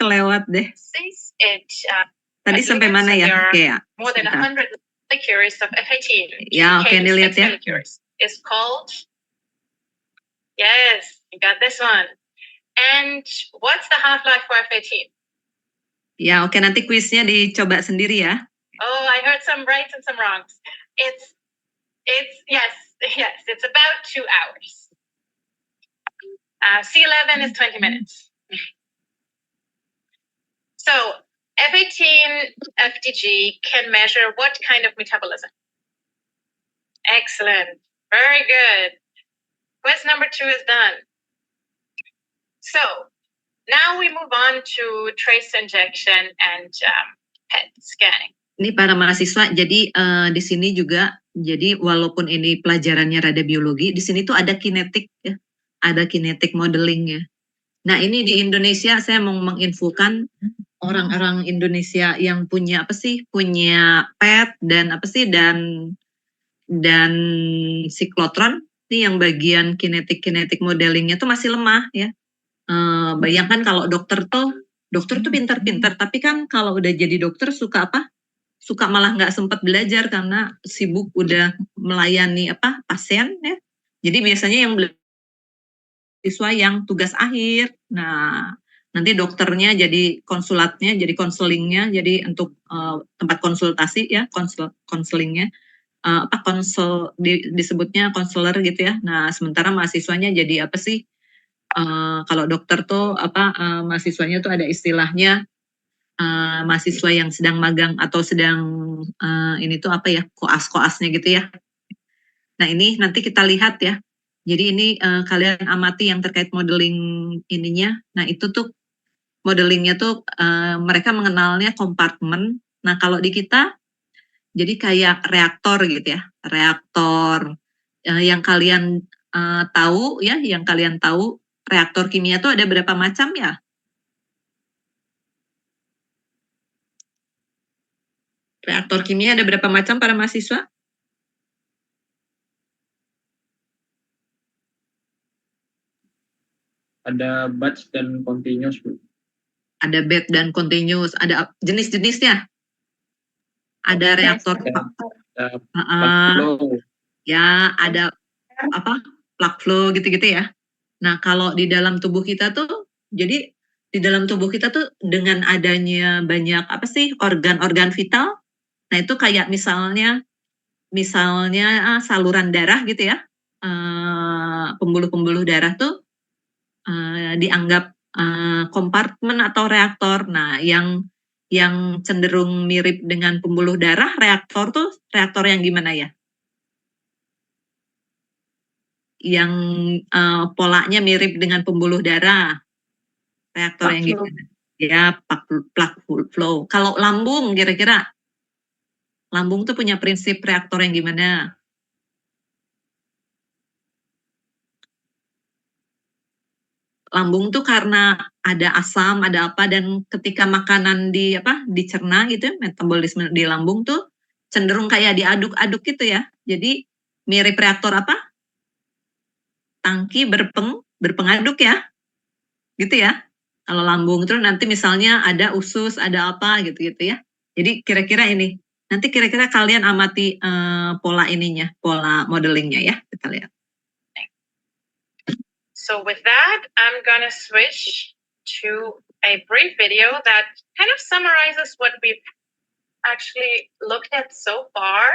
Kelewat deh. it Tadi sampai mana ya? Oke ya. more than Sebentar. 100 millicuries of F18. Ya, oke, dilihat ya. Millicuries is called. Yes, you got this one. And what's the half-life for F18? Ya, oke, nanti kuisnya dicoba sendiri ya. Oh, I heard some rights and some wrongs. It's yes, it's about 2 hours. C11 is 20 minutes. So F18 FDG can measure what kind of metabolism? Excellent. Very good. Quest number 2 is done. So now we move on to trace injection and PET scanning. Ini para mahasiswa, jadi di sini juga, jadi walaupun ini pelajarannya rada biologi, di sini tuh ada kinetik ya, ada kinetik modelingnya. Nah ini di Indonesia saya mau menginfokan orang-orang Indonesia yang punya punya PET dan dan siklotron, ini yang bagian kinetik modelingnya tuh masih lemah ya. Bayangkan kalau dokter tuh pintar-pintar, tapi kan kalau udah jadi dokter suka malah nggak sempat belajar karena sibuk udah melayani pasien ya. Jadi biasanya yang siswa yang tugas akhir. Nah, nanti dokternya jadi konsulatnya, jadi konselingnya, jadi untuk tempat konsultasi ya, konselingnya. Disebutnya konselor gitu ya. Nah, sementara mahasiswanya jadi kalau dokter tuh mahasiswanya tuh ada istilahnya mahasiswa yang sedang magang atau sedang ini tuh koasnya gitu ya. Nah, ini nanti kita lihat ya. Jadi ini kalian amati yang terkait modeling ininya. Nah, itu tuh modelingnya tuh mereka mengenalnya kompartemen. Nah, kalau di kita jadi kayak reaktor gitu ya, reaktor yang kalian tahu ya, reaktor kimia itu ada berapa macam ya? Reaktor kimia ada berapa macam para mahasiswa? Ada batch dan continuous, Bu. Ada batch dan continuous, ada jenis-jenisnya. Ada reaktor Flow. ya, ada plug flow gitu-gitu ya. Nah, kalau di dalam tubuh kita tuh, jadi di dalam tubuh kita tuh dengan adanya banyak organ-organ vital. Nah, itu kayak misalnya saluran darah gitu ya. Pembuluh-pembuluh darah tuh dianggap kompartemen atau reaktor. Nah, yang cenderung mirip dengan pembuluh darah, reaktor yang gimana ya? Yang polanya mirip dengan pembuluh darah, reaktor yang gimana? Ya, plug flow. Kalau lambung, kira-kira lambung tuh punya prinsip reaktor yang gimana? Lambung tuh karena ada asam, ada apa, dan ketika makanan dicerna gitu, metabolisme di lambung tuh cenderung kayak diaduk-aduk gitu ya. Jadi mirip reaktor tangki berpengaduk ya, gitu ya. Kalau lambung terus nanti misalnya ada usus, ada apa gitu ya. Jadi kira-kira ini, nanti kira-kira kalian amati pola modelingnya ya, kita lihat. So with that, I'm gonna switch to a brief video that kind of summarizes what we've actually looked at so far.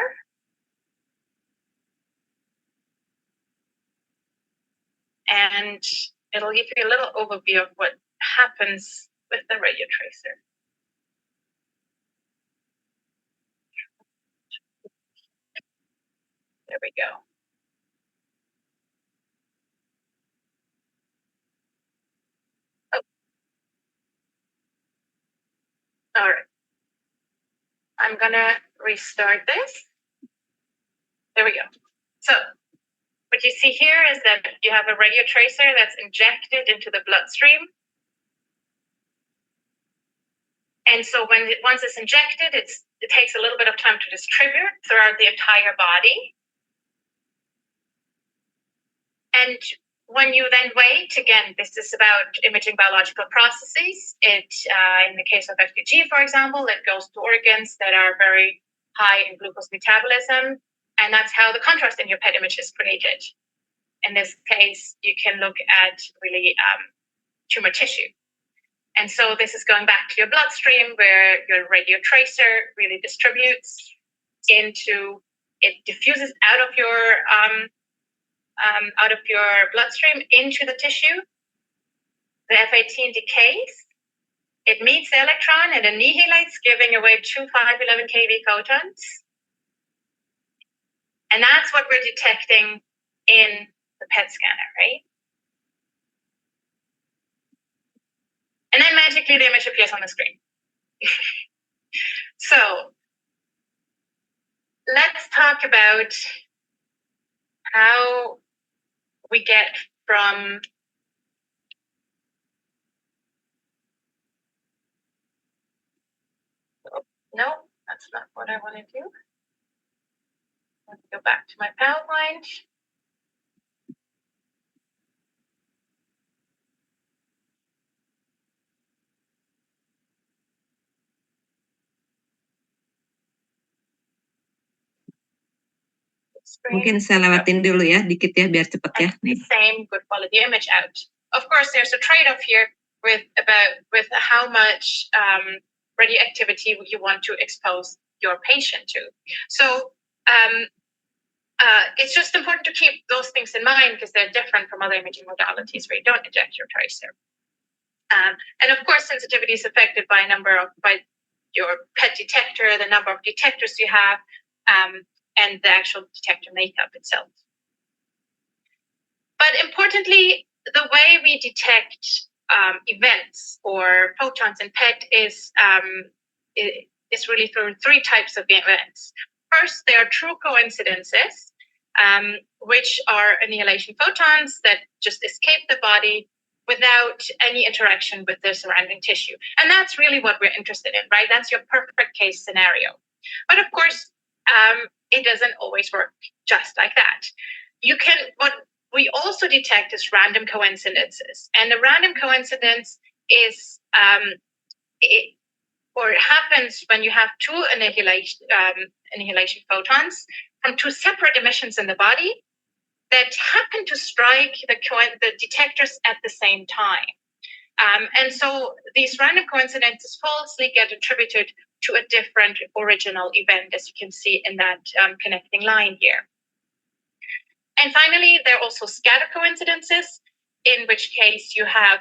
and it'll give you a little overview of what happens with the radio tracer. There we go. Oh. All right. I'm gonna restart this. There we go. So what you see here is that you have a radio tracer that's injected into the bloodstream. And so once it's injected, it takes a little bit of time to distribute throughout the entire body. And when you then wait, again, this is about imaging biological processes. In the case of FDG, for example, it goes to organs that are very high in glucose metabolism, and that's how the contrast in your PET image is created. In this case, you can look at really tumor tissue. And so this is going back to your bloodstream where your radio tracer really distributes it diffuses out of your bloodstream into the tissue. The F-18 decays, it meets the electron and annihilates, giving away 2 511 keV photons. And that's what we're detecting in the PET scanner, right? And then magically the image appears on the screen. So let's talk about how we get from no, that's not what I want to do. Let me go back to my PowerPoint. Mungkin saya lewatin dulu ya, dikit ya, biar cepet ya. The same good quality image out. Of course, there's a trade-off here with how much radioactivity you want to expose your patient to. So it's just important to keep those things in mind because they're different from other imaging modalities where you don't inject your tracer. And of course, sensitivity is affected by your PET detector, the number of detectors you have, and the actual detector makeup itself. But importantly, the way we detect events or photons in PET is really through 3 types of events. First, there are true coincidences, which are annihilation photons that just escape the body without any interaction with the surrounding tissue. And that's really what we're interested in, right? That's your perfect case scenario. But of course, it doesn't always work just like that. What we also detect is random coincidences. And a random coincidence is, it happens when you have 2 annihilation photons from 2 separate emissions in the body that happen to strike the detectors at the same time. And so these random coincidences falsely get attributed to a different original event, as you can see in that connecting line here. And finally, there are also scatter coincidences, in which case you have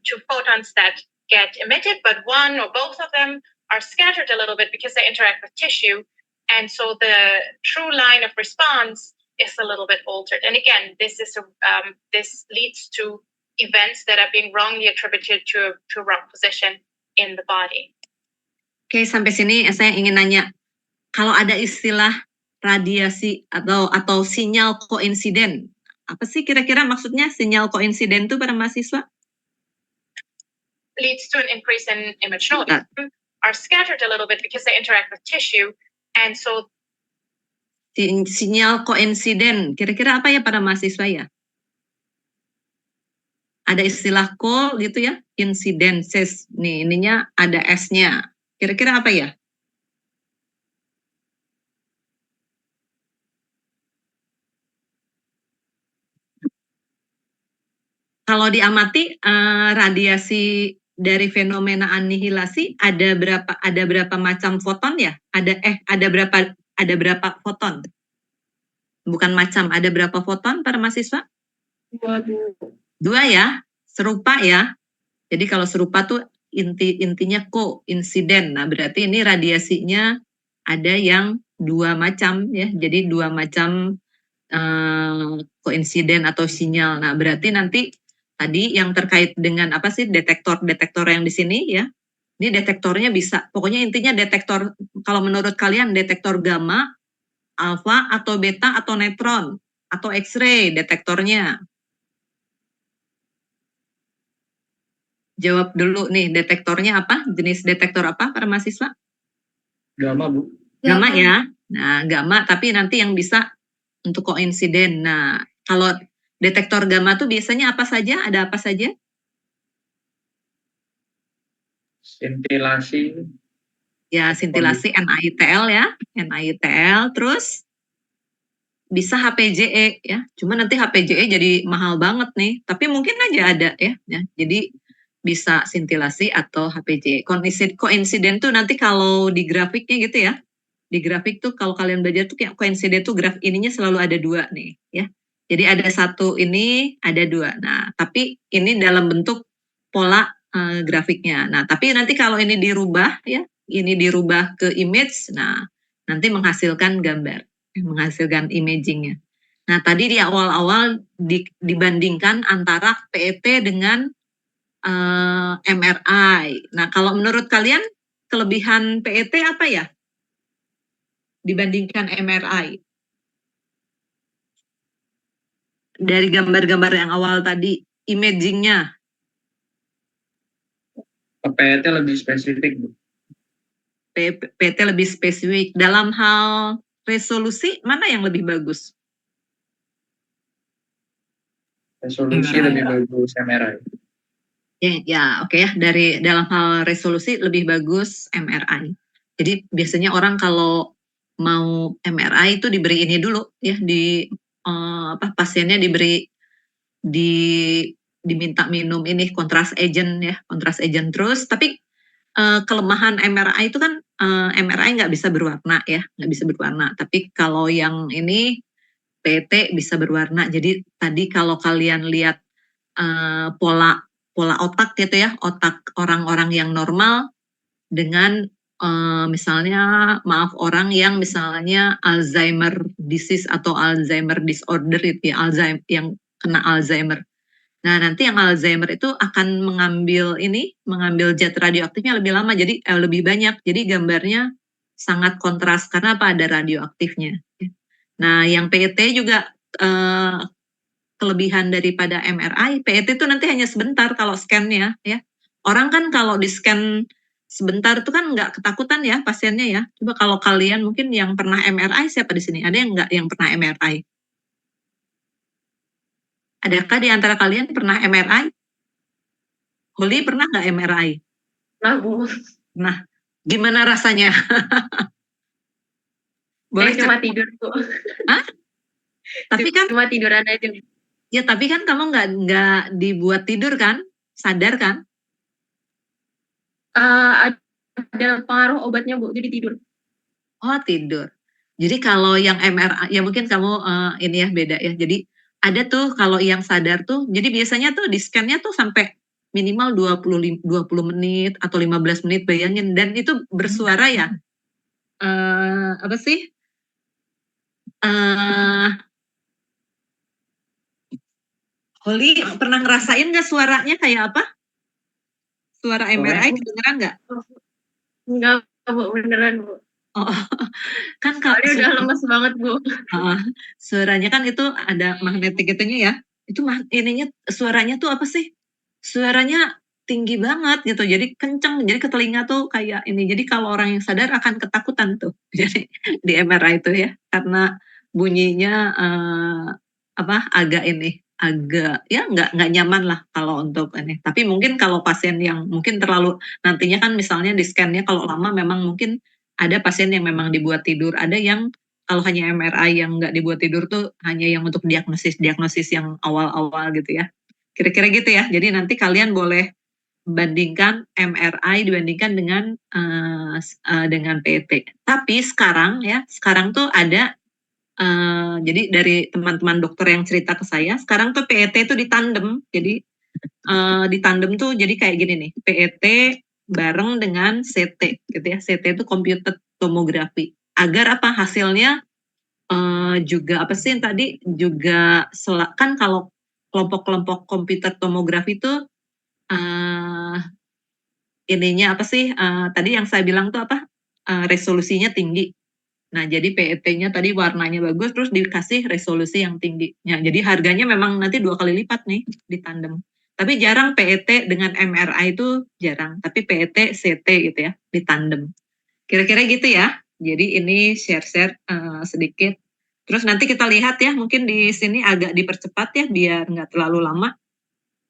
2 photons that get emitted, but one or both of them are scattered a little bit because they interact with tissue. And so the true line of response is a little bit altered. And again, this leads to events that are being wrongly attributed to a wrong position in the body. Oke, sampai sini saya ingin nanya, kalau ada istilah radiasi atau sinyal koinsiden, apa sih kira-kira maksudnya sinyal koinsiden itu para mahasiswa? Leads to an increase in image noise. Are scattered a little bit because they interact with tissue, and so sinyal koinsiden, kira-kira apa ya para mahasiswa ya? Ada istilah ko gitu ya, incidences. Nih, ininya ada S-nya. Kira-kira apa ya? Kalau diamati radiasi dari fenomena anihilasi ada berapa macam foton ya? Ada berapa foton? Bukan macam, ada berapa foton para mahasiswa? 2 Bu. 2 ya, serupa ya. Jadi kalau serupa tuh intinya koinsiden. Nah, berarti ini radiasinya ada yang 2 macam ya. Jadi 2 macam koinsiden atau sinyal. Nah, berarti nanti tadi yang terkait dengan apa sih detektor yang di sini ya. Ini detektornya bisa, pokoknya intinya detektor, kalau menurut kalian detektor gamma, alfa atau beta atau neutron atau X-ray detektornya. Jawab dulu nih, detektornya apa? Jenis detektor apa para mahasiswa? Gamma, Bu. Gamma ya. Nah, gamma tapi nanti yang bisa untuk koinsiden. Nah, kalau detektor gamma tuh biasanya apa saja? Ada apa saja? Sintilasi. Ya, sintilasi NITL ya. NITL, terus bisa HPJE ya. Cuma nanti HPJE jadi mahal banget nih. Tapi mungkin aja ada ya. Jadi bisa sintilasi atau HPJE. Koinsiden tuh nanti kalau di grafiknya gitu ya. Di grafik tuh kalau kalian belajar tuh kayak koinsiden tuh graf ininya selalu ada 2 nih ya. Jadi ada 1 ini, ada 2. Nah, tapi ini dalam bentuk pola grafiknya. Nah, tapi nanti kalau ini dirubah ya, ini dirubah ke image, nah nanti menghasilkan gambar, menghasilkan imagingnya. Nah, tadi di awal-awal dibandingkan antara PET dengan MRI. Nah, kalau menurut kalian kelebihan PET apa ya? Dibandingkan MRI. Dari gambar-gambar yang awal tadi, imagingnya. PET lebih spesifik, Bu. PT lebih spesifik. Dalam hal resolusi, mana yang lebih bagus? Resolusi lebih bagus MRI. Ya, oke ya. Dalam hal resolusi lebih bagus MRI. Jadi biasanya orang kalau mau MRI itu diberi ini dulu ya, pasiennya diminta minum ini kontras agent ya, kontras agent terus. Tapi kelemahan MRI itu kan MRI nggak bisa berwarna ya, nggak bisa berwarna. Tapi kalau yang ini PET bisa berwarna. Jadi tadi kalau kalian lihat pola otak gitu ya, otak orang-orang yang normal dengan misalnya maaf orang yang misalnya Alzheimer disease atau Alzheimer disorder itu ya, Alzheimer yang kena Alzheimer. Nah, nanti yang Alzheimer itu akan mengambil zat radioaktifnya lebih lama, jadi lebih banyak. Jadi gambarnya sangat kontras karena apa? Ada radioaktifnya. Nah, yang PET juga kelebihan daripada MRI, PET itu nanti hanya sebentar kalau scan-nya ya. Orang kan kalau di scan sebentar itu kan nggak ketakutan ya pasiennya ya. Coba kalau kalian mungkin yang pernah MRI, siapa di sini? Ada yang nggak yang pernah MRI? Adakah di antara kalian pernah MRI? Holly pernah nggak MRI? Nah, Bu. Nah, gimana rasanya? Boleh Saya cuma tidur, Bu. Hah? Tapi kan Cuma tiduran aja. ya, tapi kan kamu nggak dibuat tidur kan? Sadar kan? Ada pengaruh obatnya, Bu, jadi tidur. Oh, tidur. Jadi kalau yang MRI, ya mungkin kamu ini ya beda ya. Jadi ada tuh kalau yang sadar tuh, jadi biasanya tuh di scan-nya tuh sampai minimal 20 menit atau 15 menit, bayangin. Dan itu bersuara ya. Apa sih? Holly pernah ngerasain nggak suaranya kayak apa? Suara MRI kedengeran nggak? Enggak, Bu, beneran, Bu. Oh, kan kalau Soalnya udah lemes banget, Bu. suaranya kan itu ada magnetik itunya ya. Itu ininya suaranya tuh apa sih? Suaranya tinggi banget gitu. Jadi kenceng, jadi ke telinga tuh kayak ini. Jadi kalau orang yang sadar akan ketakutan tuh. Jadi di MRI itu ya, karena bunyinya agak ya nggak nyaman lah kalau untuk ini. Tapi mungkin kalau pasien yang mungkin terlalu nantinya kan misalnya di scan-nya kalau lama memang mungkin ada pasien yang memang dibuat tidur, ada yang kalau hanya MRI yang nggak dibuat tidur tuh hanya yang untuk diagnosis yang awal-awal gitu ya. Kira-kira gitu ya. Jadi nanti kalian boleh bandingkan MRI dibandingkan dengan PET. Tapi sekarang tuh ada jadi dari teman-teman dokter yang cerita ke saya, sekarang tuh PET itu ditandem. Jadi ditandem tuh jadi kayak gini nih, PET bareng dengan CT gitu ya. CT itu computed tomography. Agar apa hasilnya juga apa sih tadi juga kan kalau kelompok-kelompok komputer tomografi itu ininya apa sih tadi yang saya bilang tuh apa resolusinya tinggi. Nah, jadi PET-nya tadi warnanya bagus, terus dikasih resolusi yang tinggi. Ya, jadi harganya memang nanti 2 kali lipat nih di tandem. Tapi jarang PET dengan MRI itu jarang, tapi PET, CT gitu ya, di tandem. Kira-kira gitu ya. Jadi ini share-share sedikit. Terus nanti kita lihat ya, mungkin di sini agak dipercepat ya, biar nggak terlalu lama.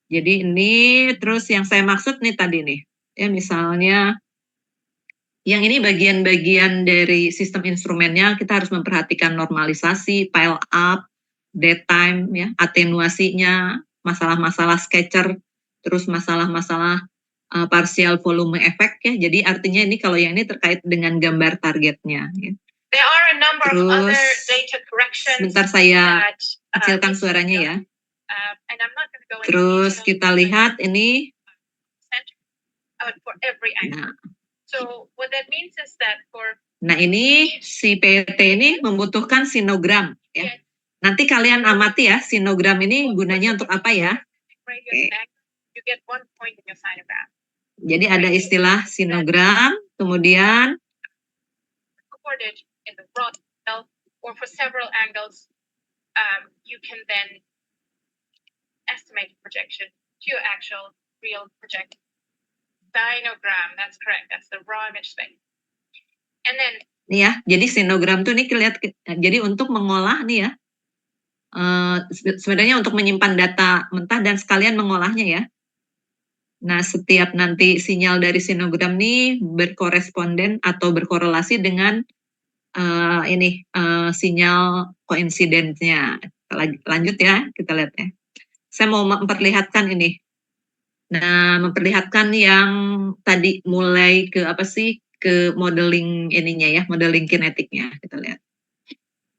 Jadi ini terus yang saya maksud nih tadi nih, ya misalnya yang ini bagian-bagian dari sistem instrumennya, kita harus memperhatikan normalisasi, pile up, dead time, ya, atenuasinya, masalah-masalah sketcher, terus masalah-masalah partial volume effect ya. Jadi artinya ini kalau yang ini terkait dengan gambar targetnya. Ya. There are a number of other Terus data corrections sebentar saya that kecilkan suaranya ya. and I'm not going to go into Terus detail, kita lihat ini. for every angle. Nah, So what that means is that for nah ini si PET ini membutuhkan sinogram ya. Nanti kalian amati ya, sinogram ini gunanya untuk apa ya? radius angle, you get 1 point in your sinogram. Jadi ada istilah sinogram, kemudian Recorded in the raw cell or for several angles, you can then estimate projection to your actual real projection. Sinogram, that's correct. That's the raw image space. And then nih ya, jadi sinogram tuh nih lihat, jadi untuk mengolah nih ya, sebenarnya untuk menyimpan data mentah dan sekalian mengolahnya ya. Nah, setiap nanti sinyal dari sinogram nih berkoresponden atau berkorelasi dengan sinyal koinsidennya. Lanjut ya, kita lihat ya. Saya mau memperlihatkan ini. Nah, memperlihatkan yang tadi mulai ke apa sih, ke modeling ininya ya, modeling kinetiknya. Kita lihat.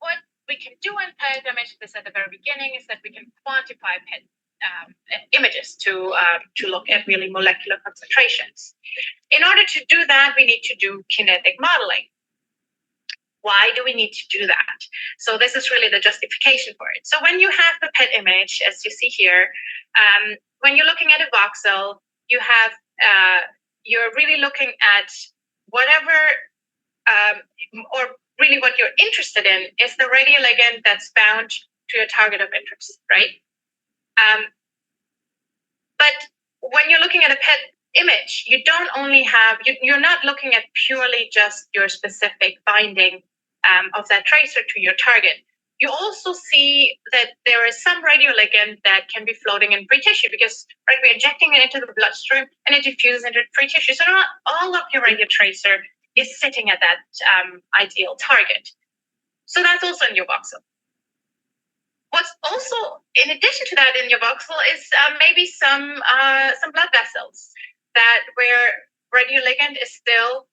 what we can do in PET, I mentioned this at the very beginning, is that we can quantify PET images to look at really molecular concentrations. In order to do that, we need to do kinetic modeling. Why do we need to do that? So this is really the justification for it. So when you have the PET image, as you see here, when you're looking at a voxel, you have you're really looking at whatever, or really what you're interested in is the radioligand that's bound to your target of interest, right? But when you're looking at a PET image, you don't only have, you're not looking at purely just your specific binding of that tracer to your target. You also see that there is some radioligand that can be floating in free tissue because, right, we're injecting it into the bloodstream and it diffuses into free tissue. So not all of your radio tracer is sitting at that ideal target. So that's also in your voxel. What's also, in addition to that, in your voxel is maybe some blood vessels that where radioligand is still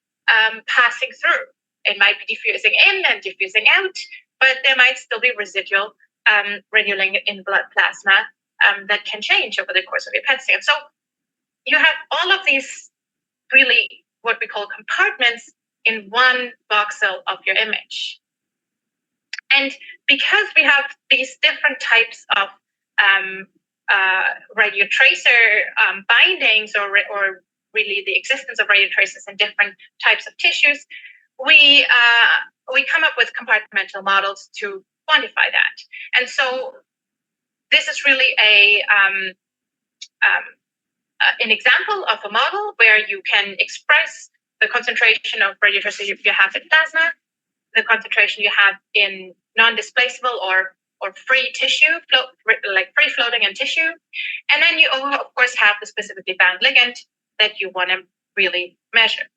passing through. It might be diffusing in and diffusing out, but there might still be residual radioligand in blood plasma that can change over the course of your PET scan. So you have all of these really what we call compartments in one voxel of your image. And because we have these different types of radio tracer bindings or really the existence of radio tracers in different types of tissues, we come up with compartmental models to quantify that. And so this is really an example of a model where you can express the concentration of radio tracer you have in plasma, the concentration you have in non-displaceable or free tissue, like free floating in tissue. And then you, of course, have the specifically bound ligand that you want to really measure.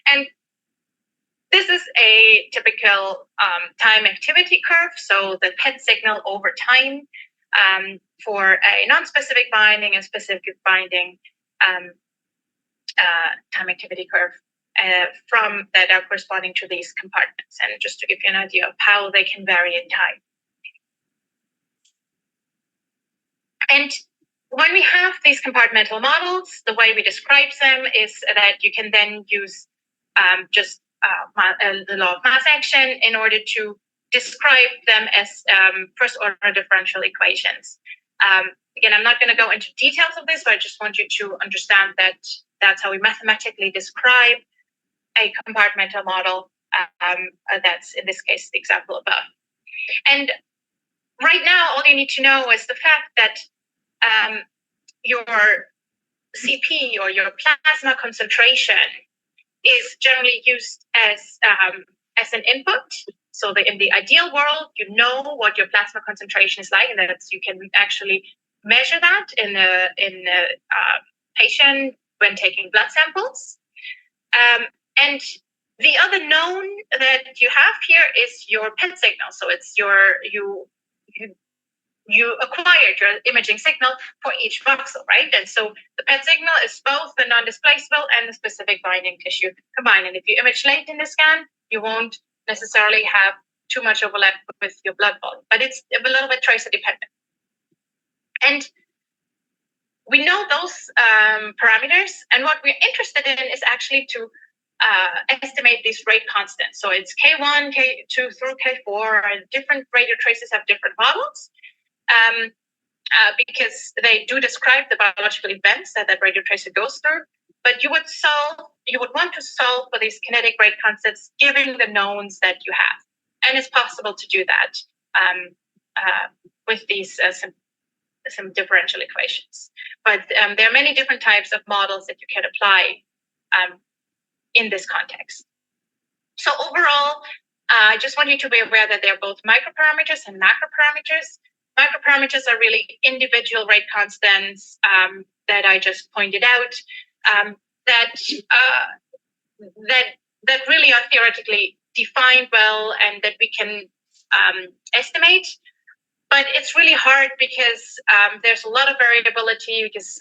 And this is a typical time activity curve. So the PET signal over time for a non-specific binding and specific binding time activity curve. from that are corresponding to these compartments, and just to give you an idea of how they can vary in time. And when we have these compartmental models, the way we describe them is that you can then use the law of mass action in order to describe them as first order differential equations. Again, I'm not going to go into details of this, but I just want you to understand that that's how we mathematically describe a compartmental model. That's, in this case, the example above. And right now, all you need to know is the fact that your CP, or your plasma concentration, is generally used as an input. So in the ideal world, you know what your plasma concentration is like, and that you can actually measure that in a patient when taking blood samples. And the other known that you have here is your PET signal. So it's you acquired your imaging signal for each voxel, right? And so the PET signal is both the non-displaceable and the specific binding tissue combined. And if you image late in the scan, you won't necessarily have too much overlap with your blood volume, but it's a little bit tracer dependent. And we know those parameters, and what we're interested in is actually to estimate these rate constants. So it's K1, K2 through K4, and different radio traces have different models. Because they do describe the biological events that radio tracer goes through, but you would want to solve for these kinetic rate constants given the knowns that you have, and it's possible to do that with these some differential equations. But there are many different types of models that you can apply in this context. So overall, I just want you to be aware that they're both microparameters and macroparameters. Microparameters are really individual rate constants that I just pointed out that really are theoretically defined well and that we can estimate. But it's really hard because there's a lot of variability because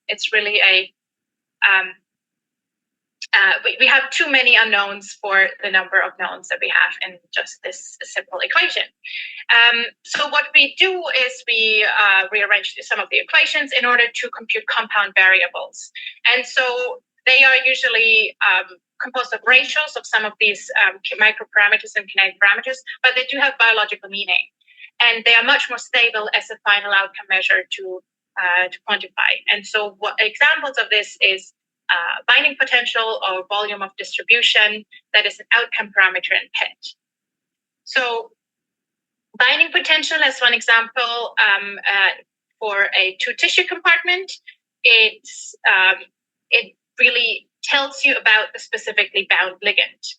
it's really we have too many unknowns for the number of knowns that we have in just this simple equation. So what we do is we rearrange some of the equations in order to compute compound variables. And so they are usually composed of ratios of some of these microparameters and kinetic parameters, but they do have biological meaning. And they are much more stable as a final outcome measure to quantify. And so what examples of this is binding potential or volume of distribution, that is an outcome parameter in PET. So binding potential as one example for a two-tissue compartment, it really tells you about the specifically bound ligand.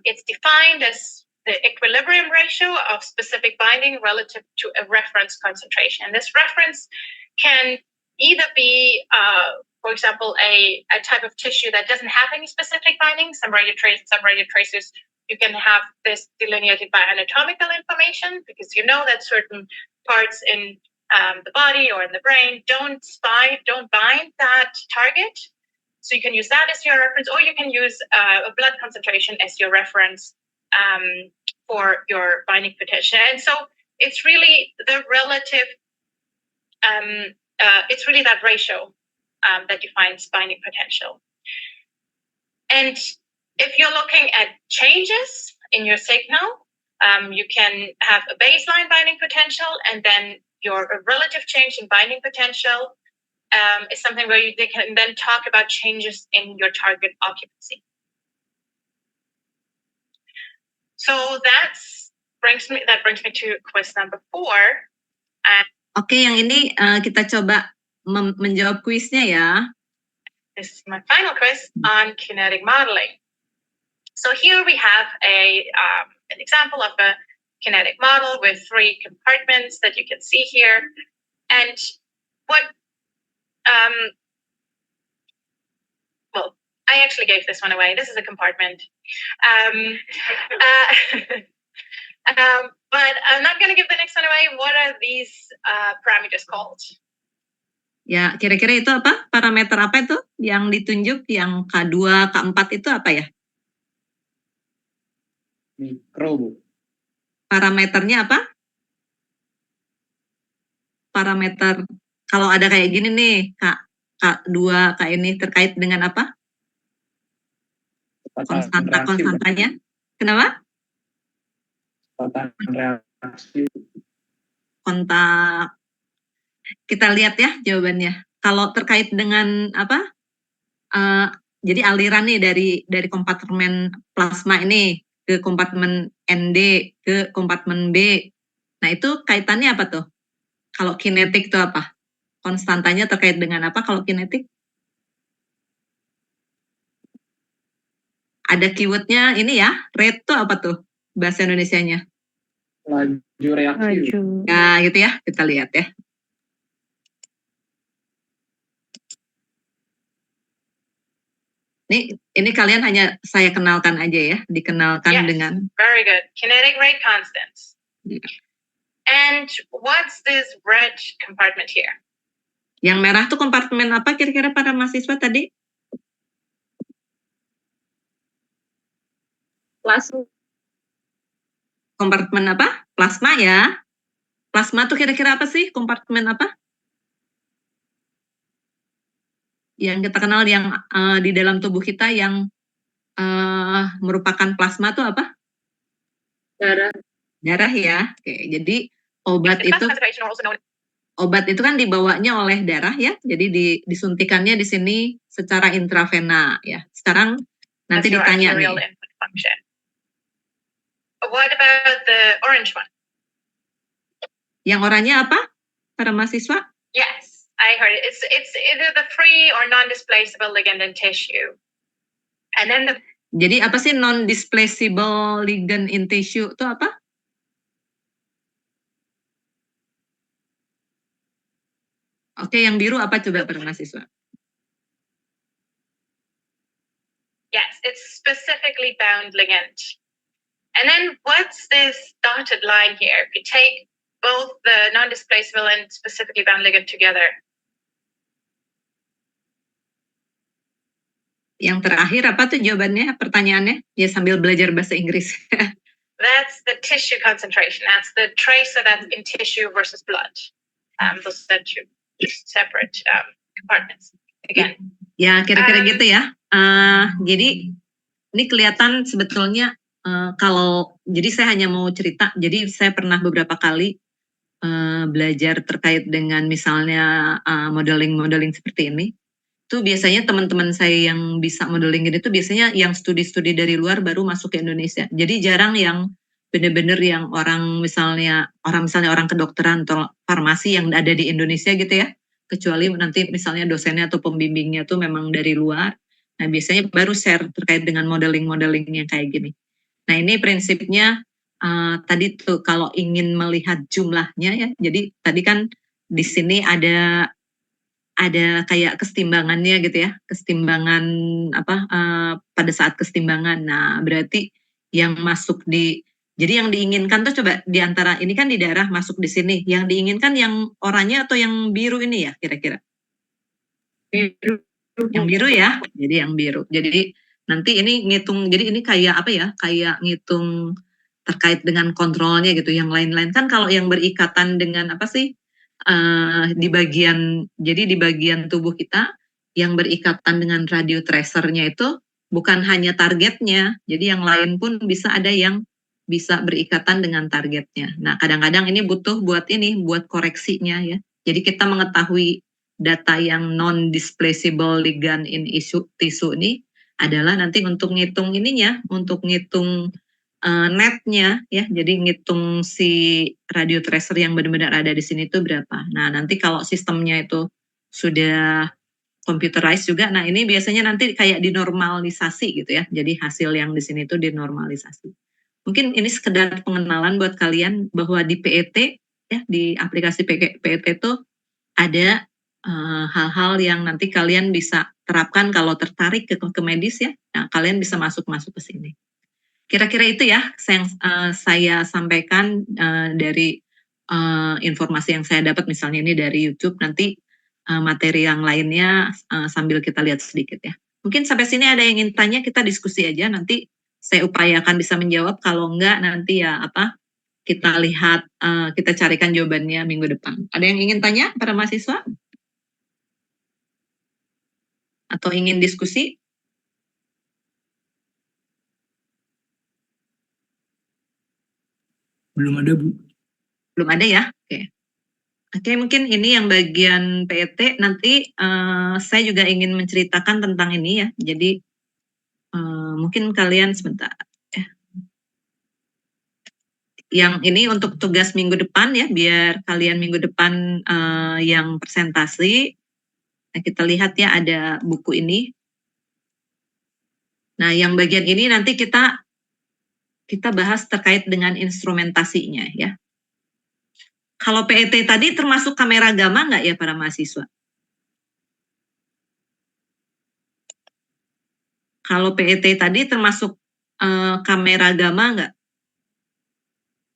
It's defined as the equilibrium ratio of specific binding relative to a reference concentration. And this reference can either be for example, a type of tissue that doesn't have any specific binding. Some radio tracers, you can have this delineated by anatomical information because you know that certain parts in the body or in the brain don't bind that target. So you can use that as your reference, or you can use a blood concentration as your reference for your binding potential. And so it's really the relative, it's really that ratio that defines binding potential. And if you're looking at changes in your signal, you can have a baseline binding potential, and then your relative change in binding potential is something where they can then talk about changes in your target occupancy. So that brings me to quiz number 4. Oke, yang ini kita coba menjawab kuisnya ya. This is my final quiz on kinetic modeling. So here we have an example of a kinetic model with 3 compartments that you can see here. And what, well, I actually gave this one away. This is a compartment. But I'm not going to give the next one away. What are these parameters called? Ya, kira-kira itu apa? Parameter apa itu yang ditunjuk? Yang K2, K4 itu apa ya? Mikro, Bu. Parameternya apa? Parameter kalau ada kayak gini nih, K2, K ini terkait dengan apa? Kecepatan reaksi, Bu. Konstantanya. Kenapa? Kecepatan reaksi. Kontak. Kita lihat ya jawabannya. Kalau terkait dengan apa? Jadi aliran nih dari kompartemen plasma ini ke kompartemen ND ke kompartemen B. Nah, itu kaitannya apa tuh? Kalau kinetik itu apa? Konstantanya terkait dengan apa kalau kinetik? Ada keywordnya ini ya, rate itu apa tuh bahasa Indonesianya? Laju reaksi, Bu. Laju. Ya gitu ya, kita lihat ya. Ini kalian hanya saya kenalkan aja ya, dikenalkan Yes. dengan Very good. Kinetic rate constants. Yeah. And what's this red compartment here? yang merah tuh kompartemen apa kira-kira para mahasiswa tadi? Plasma. Kompartemen apa? Plasma ya. Plasma tuh kira-kira apa sih? Kompartemen apa? Yang kita kenal yang di dalam tubuh kita yang merupakan plasma tuh apa? Darah. Darah ya. Oke, jadi obat The itu plasma concentration, or also known obat itu kan dibawanya oleh darah ya. Jadi disuntikannya di sini secara intravena ya. Sekarang nanti as your ditanya arterial nih. input function. What about the orange one? Yang oranye apa? Para mahasiswa? Yes, I heard it. It's either the free or non-displaceable ligand in tissue. And then the Jadi apa sih non-displaceable ligand in tissue itu apa? Oke, yang biru apa coba para mahasiswa? yes, it's specifically bound ligand. And then what's this dotted line here? If you take both the non-displaceable and specifically bound ligand together, Yang terakhir apa tuh jawabannya? Pertanyaannya? Ya sambil belajar bahasa Inggris. that's the tissue concentration. That's the tracer that's in tissue versus blood. Those are two separate compartments. Again, Ya kira-kira gitu ya. Jadi ini kelihatan sebetulnya kalau jadi saya hanya mau cerita. Jadi saya pernah beberapa kali belajar terkait dengan misalnya modeling seperti ini. Itu biasanya teman-teman saya yang bisa modeling ini tuh biasanya yang studi-studi dari luar baru masuk ke Indonesia. Jadi jarang yang benar-benar yang orang misalnya orang kedokteran atau farmasi yang ada di Indonesia gitu ya. Kecuali nanti misalnya dosennya atau pembimbingnya tuh memang dari luar. Nah, biasanya baru share terkait dengan modeling yang kayak gini. Nah, ini prinsipnya tadi tuh kalau ingin melihat jumlahnya ya. Jadi tadi kan di sini ada kayak kesetimbangannya gitu ya, kesetimbangan apa pada saat kesetimbangan. Nah, berarti yang masuk jadi yang diinginkan tuh coba di antara ini kan di darah masuk di sini. Yang diinginkan yang oranye atau yang biru ini ya kira-kira? Biru. Yang biru ya. Jadi yang biru. Jadi nanti ini ngitung. Jadi ini kayak apa ya? Kayak ngitung terkait dengan kontrolnya gitu. Yang lain-lain kan kalau yang berikatan dengan apa sih? Di bagian tubuh kita yang berikatan dengan radio tracernya itu bukan hanya targetnya, jadi yang lain pun bisa ada yang bisa berikatan dengan targetnya. Nah, kadang-kadang ini butuh buat koreksinya ya. Jadi kita mengetahui data yang non-displaceable ligand in tissue ini adalah nanti untuk ngitung ininya, untuk ngitung netnya ya, jadi ngitung si radio tracer yang benar-benar ada di sini itu berapa. Nah, nanti kalau sistemnya itu sudah computerized juga, nah ini biasanya nanti kayak dinormalisasi gitu ya. Jadi hasil yang di sini itu dinormalisasi. Mungkin ini sekedar pengenalan buat kalian bahwa di PET ya, di aplikasi PET itu ada hal-hal yang nanti kalian bisa terapkan kalau tertarik ke medis ya. Nah, kalian bisa masuk ke sini. Kira-kira itu ya yang saya sampaikan dari informasi yang saya dapat misalnya ini dari YouTube. Nanti materi yang lainnya sambil kita lihat sedikit ya. Mungkin sampai sini ada yang ingin tanya, kita diskusi aja, nanti saya upayakan bisa menjawab, kalau enggak nanti ya kita lihat, kita carikan jawabannya minggu depan. Ada yang ingin tanya para mahasiswa? Atau ingin diskusi? Belum ada, Bu. Belum ada ya? Oke, mungkin ini yang bagian PET. Nanti saya juga ingin menceritakan tentang ini ya. Jadi mungkin kalian sebentar. Yang ini untuk tugas minggu depan ya, biar kalian minggu depan yang presentasi. Nah, kita lihat ya, ada buku ini. Nah, yang bagian ini nanti kita bahas terkait dengan instrumentasinya ya. Kalau PET tadi termasuk kamera gamma nggak ya para mahasiswa? Kalau PET tadi termasuk kamera gamma nggak?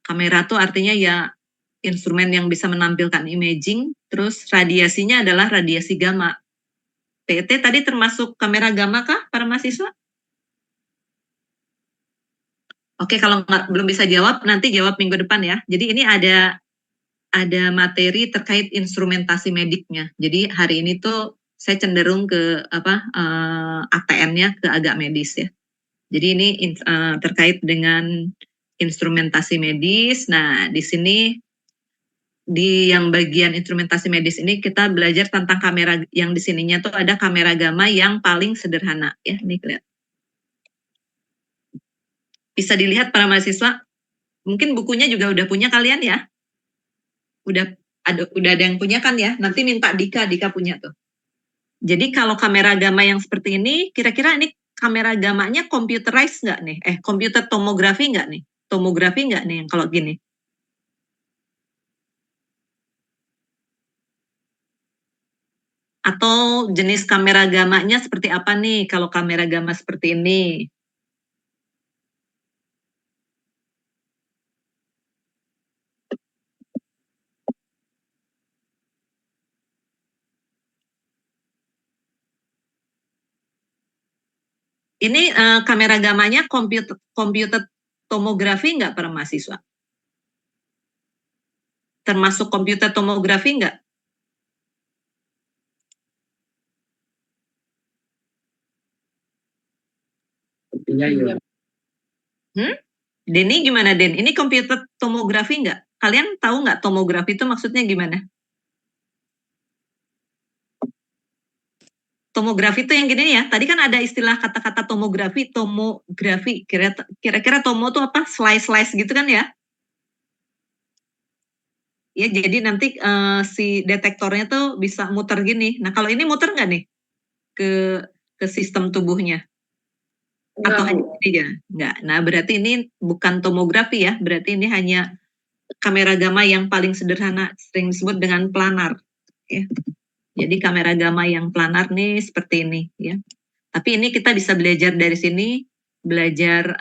Kamera tuh artinya ya instrumen yang bisa menampilkan imaging, terus radiasinya adalah radiasi gamma. PET tadi termasuk kamera gamma kah para mahasiswa? Oke, kalau belum bisa jawab, nanti jawab minggu depan ya. Jadi ini ada materi terkait instrumentasi mediknya. Jadi hari ini tuh saya cenderung ke ATN-nya ke agak medis ya. Jadi ini terkait dengan instrumentasi medis. Nah, di sini di yang bagian instrumentasi medis ini kita belajar tentang kamera, yang di sininya tuh ada kamera gamma yang paling sederhana ya. Ini lihat. Bisa dilihat para mahasiswa. Mungkin bukunya juga udah punya kalian ya. Udah ada yang punya kan ya? Nanti minta Dika punya tuh. Jadi kalau kamera gamma yang seperti ini, kira-kira ini kamera gammanya computerized nggak nih? Computer tomografi nggak nih? Tomografi nggak nih yang kalau gini? Atau jenis kamera gammanya seperti apa nih kalau kamera gamma seperti ini? Ini kamera gammanya computer tomografi nggak para mahasiswa? Termasuk computer tomografi nggak? Sepertinya iya. Denny gimana Den? Ini computer tomografi nggak? Kalian tahu nggak tomografi itu maksudnya gimana? Tomografi itu yang gini ya, tadi kan ada istilah kata-kata tomografi. Kira-kira tomo itu apa? Slice gitu kan ya? Ya, jadi nanti si detektornya tuh bisa muter gini. Nah, kalau ini muter nggak nih ke sistem tubuhnya? Atau hanya ini aja? Nggak. Nah, berarti ini bukan tomografi ya, berarti ini hanya kamera gamma yang paling sederhana, sering disebut dengan planar. Ya. Jadi kamera gamma yang planar nih seperti ini ya. Tapi ini kita bisa belajar dari sini, belajar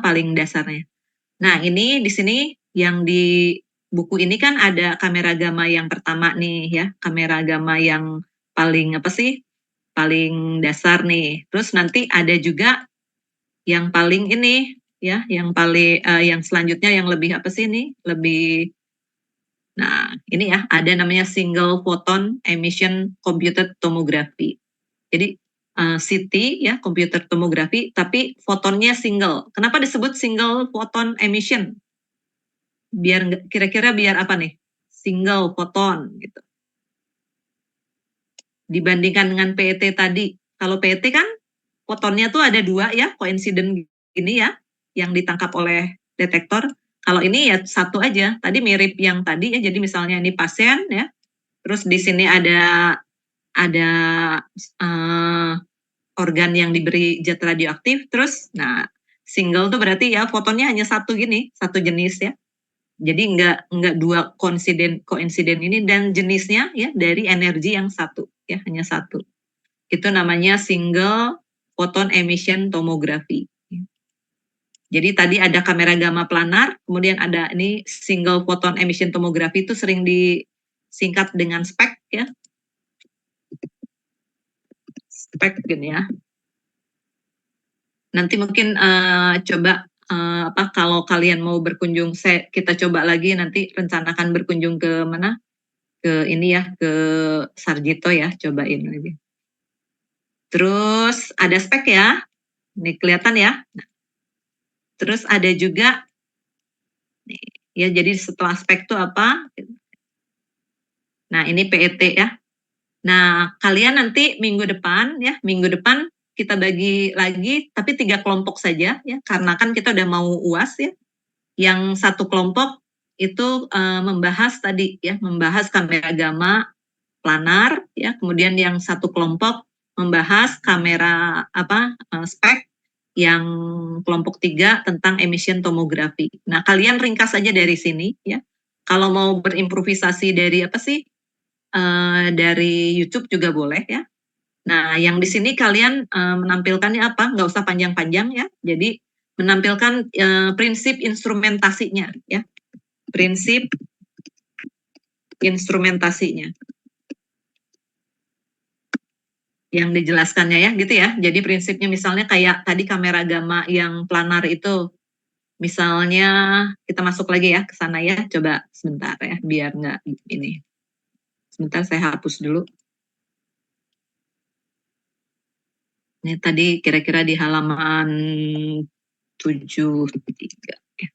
paling dasarnya. Nah, ini di sini yang di buku ini kan ada kamera gamma yang pertama nih ya, kamera gamma yang paling paling dasar nih. Terus nanti ada juga yang paling ini ya, yang paling yang selanjutnya yang lebih lebih. Nah, ini ya, ada namanya single photon emission computed tomography. Jadi CT ya, computer tomography, tapi fotonnya single. Kenapa disebut single photon emission? Kira-kira biar apa nih? Single photon gitu. Dibandingkan dengan PET tadi. Kalau PET kan fotonnya tuh ada 2 ya, koinsiden gini ya, yang ditangkap oleh detektor. Kalau ini ya 1 aja, tadi mirip yang tadi ya, jadi misalnya ini pasien ya, terus di sini ada organ yang diberi zat radioaktif, terus nah single tuh berarti ya fotonnya hanya 1 gini, 1 jenis ya. Jadi enggak 2 koinsiden ini, dan jenisnya ya dari energi yang 1 ya, hanya 1. Itu namanya single photon emission tomography. Jadi tadi ada kamera gamma planar, kemudian ada ini single photon emission tomography, itu sering singkat dengan spek ya. Spek gini ya. Nanti mungkin coba kalau kalian mau berkunjung, kita coba lagi nanti rencanakan berkunjung ke mana? Ke ini ya, ke Sarjito ya, cobain lagi. Terus ada spek ya, ini kelihatan ya. Nah, terus ada juga, nih, ya jadi setelah spek itu apa? Nah ini PET ya. Nah kalian nanti minggu depan kita bagi lagi, tapi 3 kelompok saja ya, karena kan kita udah mau UAS ya. Yang satu kelompok itu membahas tadi ya, membahas kamera gamma planar ya, kemudian yang satu kelompok membahas kamera spek, yang kelompok 3 tentang emission tomografi. Nah, kalian ringkas saja dari sini ya. Kalau mau berimprovisasi dari dari YouTube juga boleh ya. Nah, yang di sini kalian menampilkannya apa? Nggak usah panjang-panjang ya. Jadi menampilkan prinsip instrumentasinya ya. Prinsip instrumentasinya yang dijelaskannya ya gitu ya. Jadi prinsipnya misalnya kayak tadi kamera gamma yang planar itu, misalnya kita masuk lagi ya ke sana ya, coba sebentar ya biar nggak ini. Sebentar saya hapus dulu. Ini tadi kira-kira di halaman 73 ya.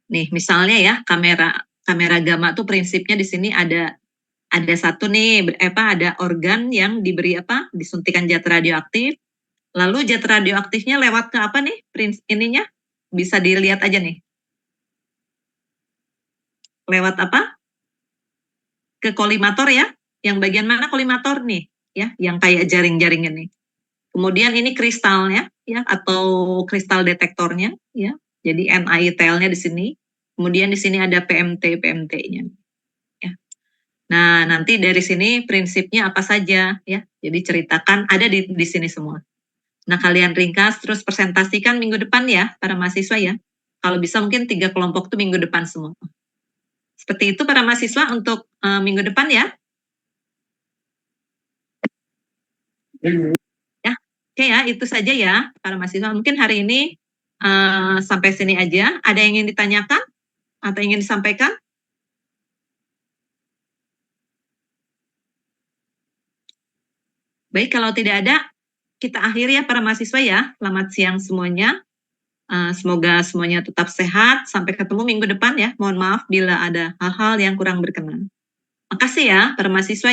Nih misalnya ya kamera gamma tuh prinsipnya di sini ada satu nih ada organ yang diberi disuntikan zat radioaktif, lalu zat radioaktifnya lewat ke apa nih ininya bisa dilihat aja nih, lewat apa, ke kolimator ya, yang bagian mana kolimator nih ya, yang kayak jaring-jaring ini. Kemudian ini kristalnya ya, atau kristal detektornya ya, jadi NiTl-nya di sini. Kemudian di sini ada PMT-nya. Ya. Nah, nanti dari sini prinsipnya apa saja ya. Jadi ceritakan ada di sini semua. Nah, kalian ringkas terus presentasikan minggu depan ya para mahasiswa ya. Kalau bisa mungkin 3 kelompok tuh minggu depan semua. Seperti itu para mahasiswa untuk minggu depan ya. Ya, oke ya, itu saja ya para mahasiswa. Mungkin hari ini sampai sini aja. Ada yang ingin ditanyakan atau ingin disampaikan? Baik, kalau tidak ada, kita akhiri ya para mahasiswa ya. Selamat siang semuanya. Semoga semuanya tetap sehat. Sampai ketemu minggu depan ya. Mohon maaf bila ada hal-hal yang kurang berkenan. Makasih ya para mahasiswa.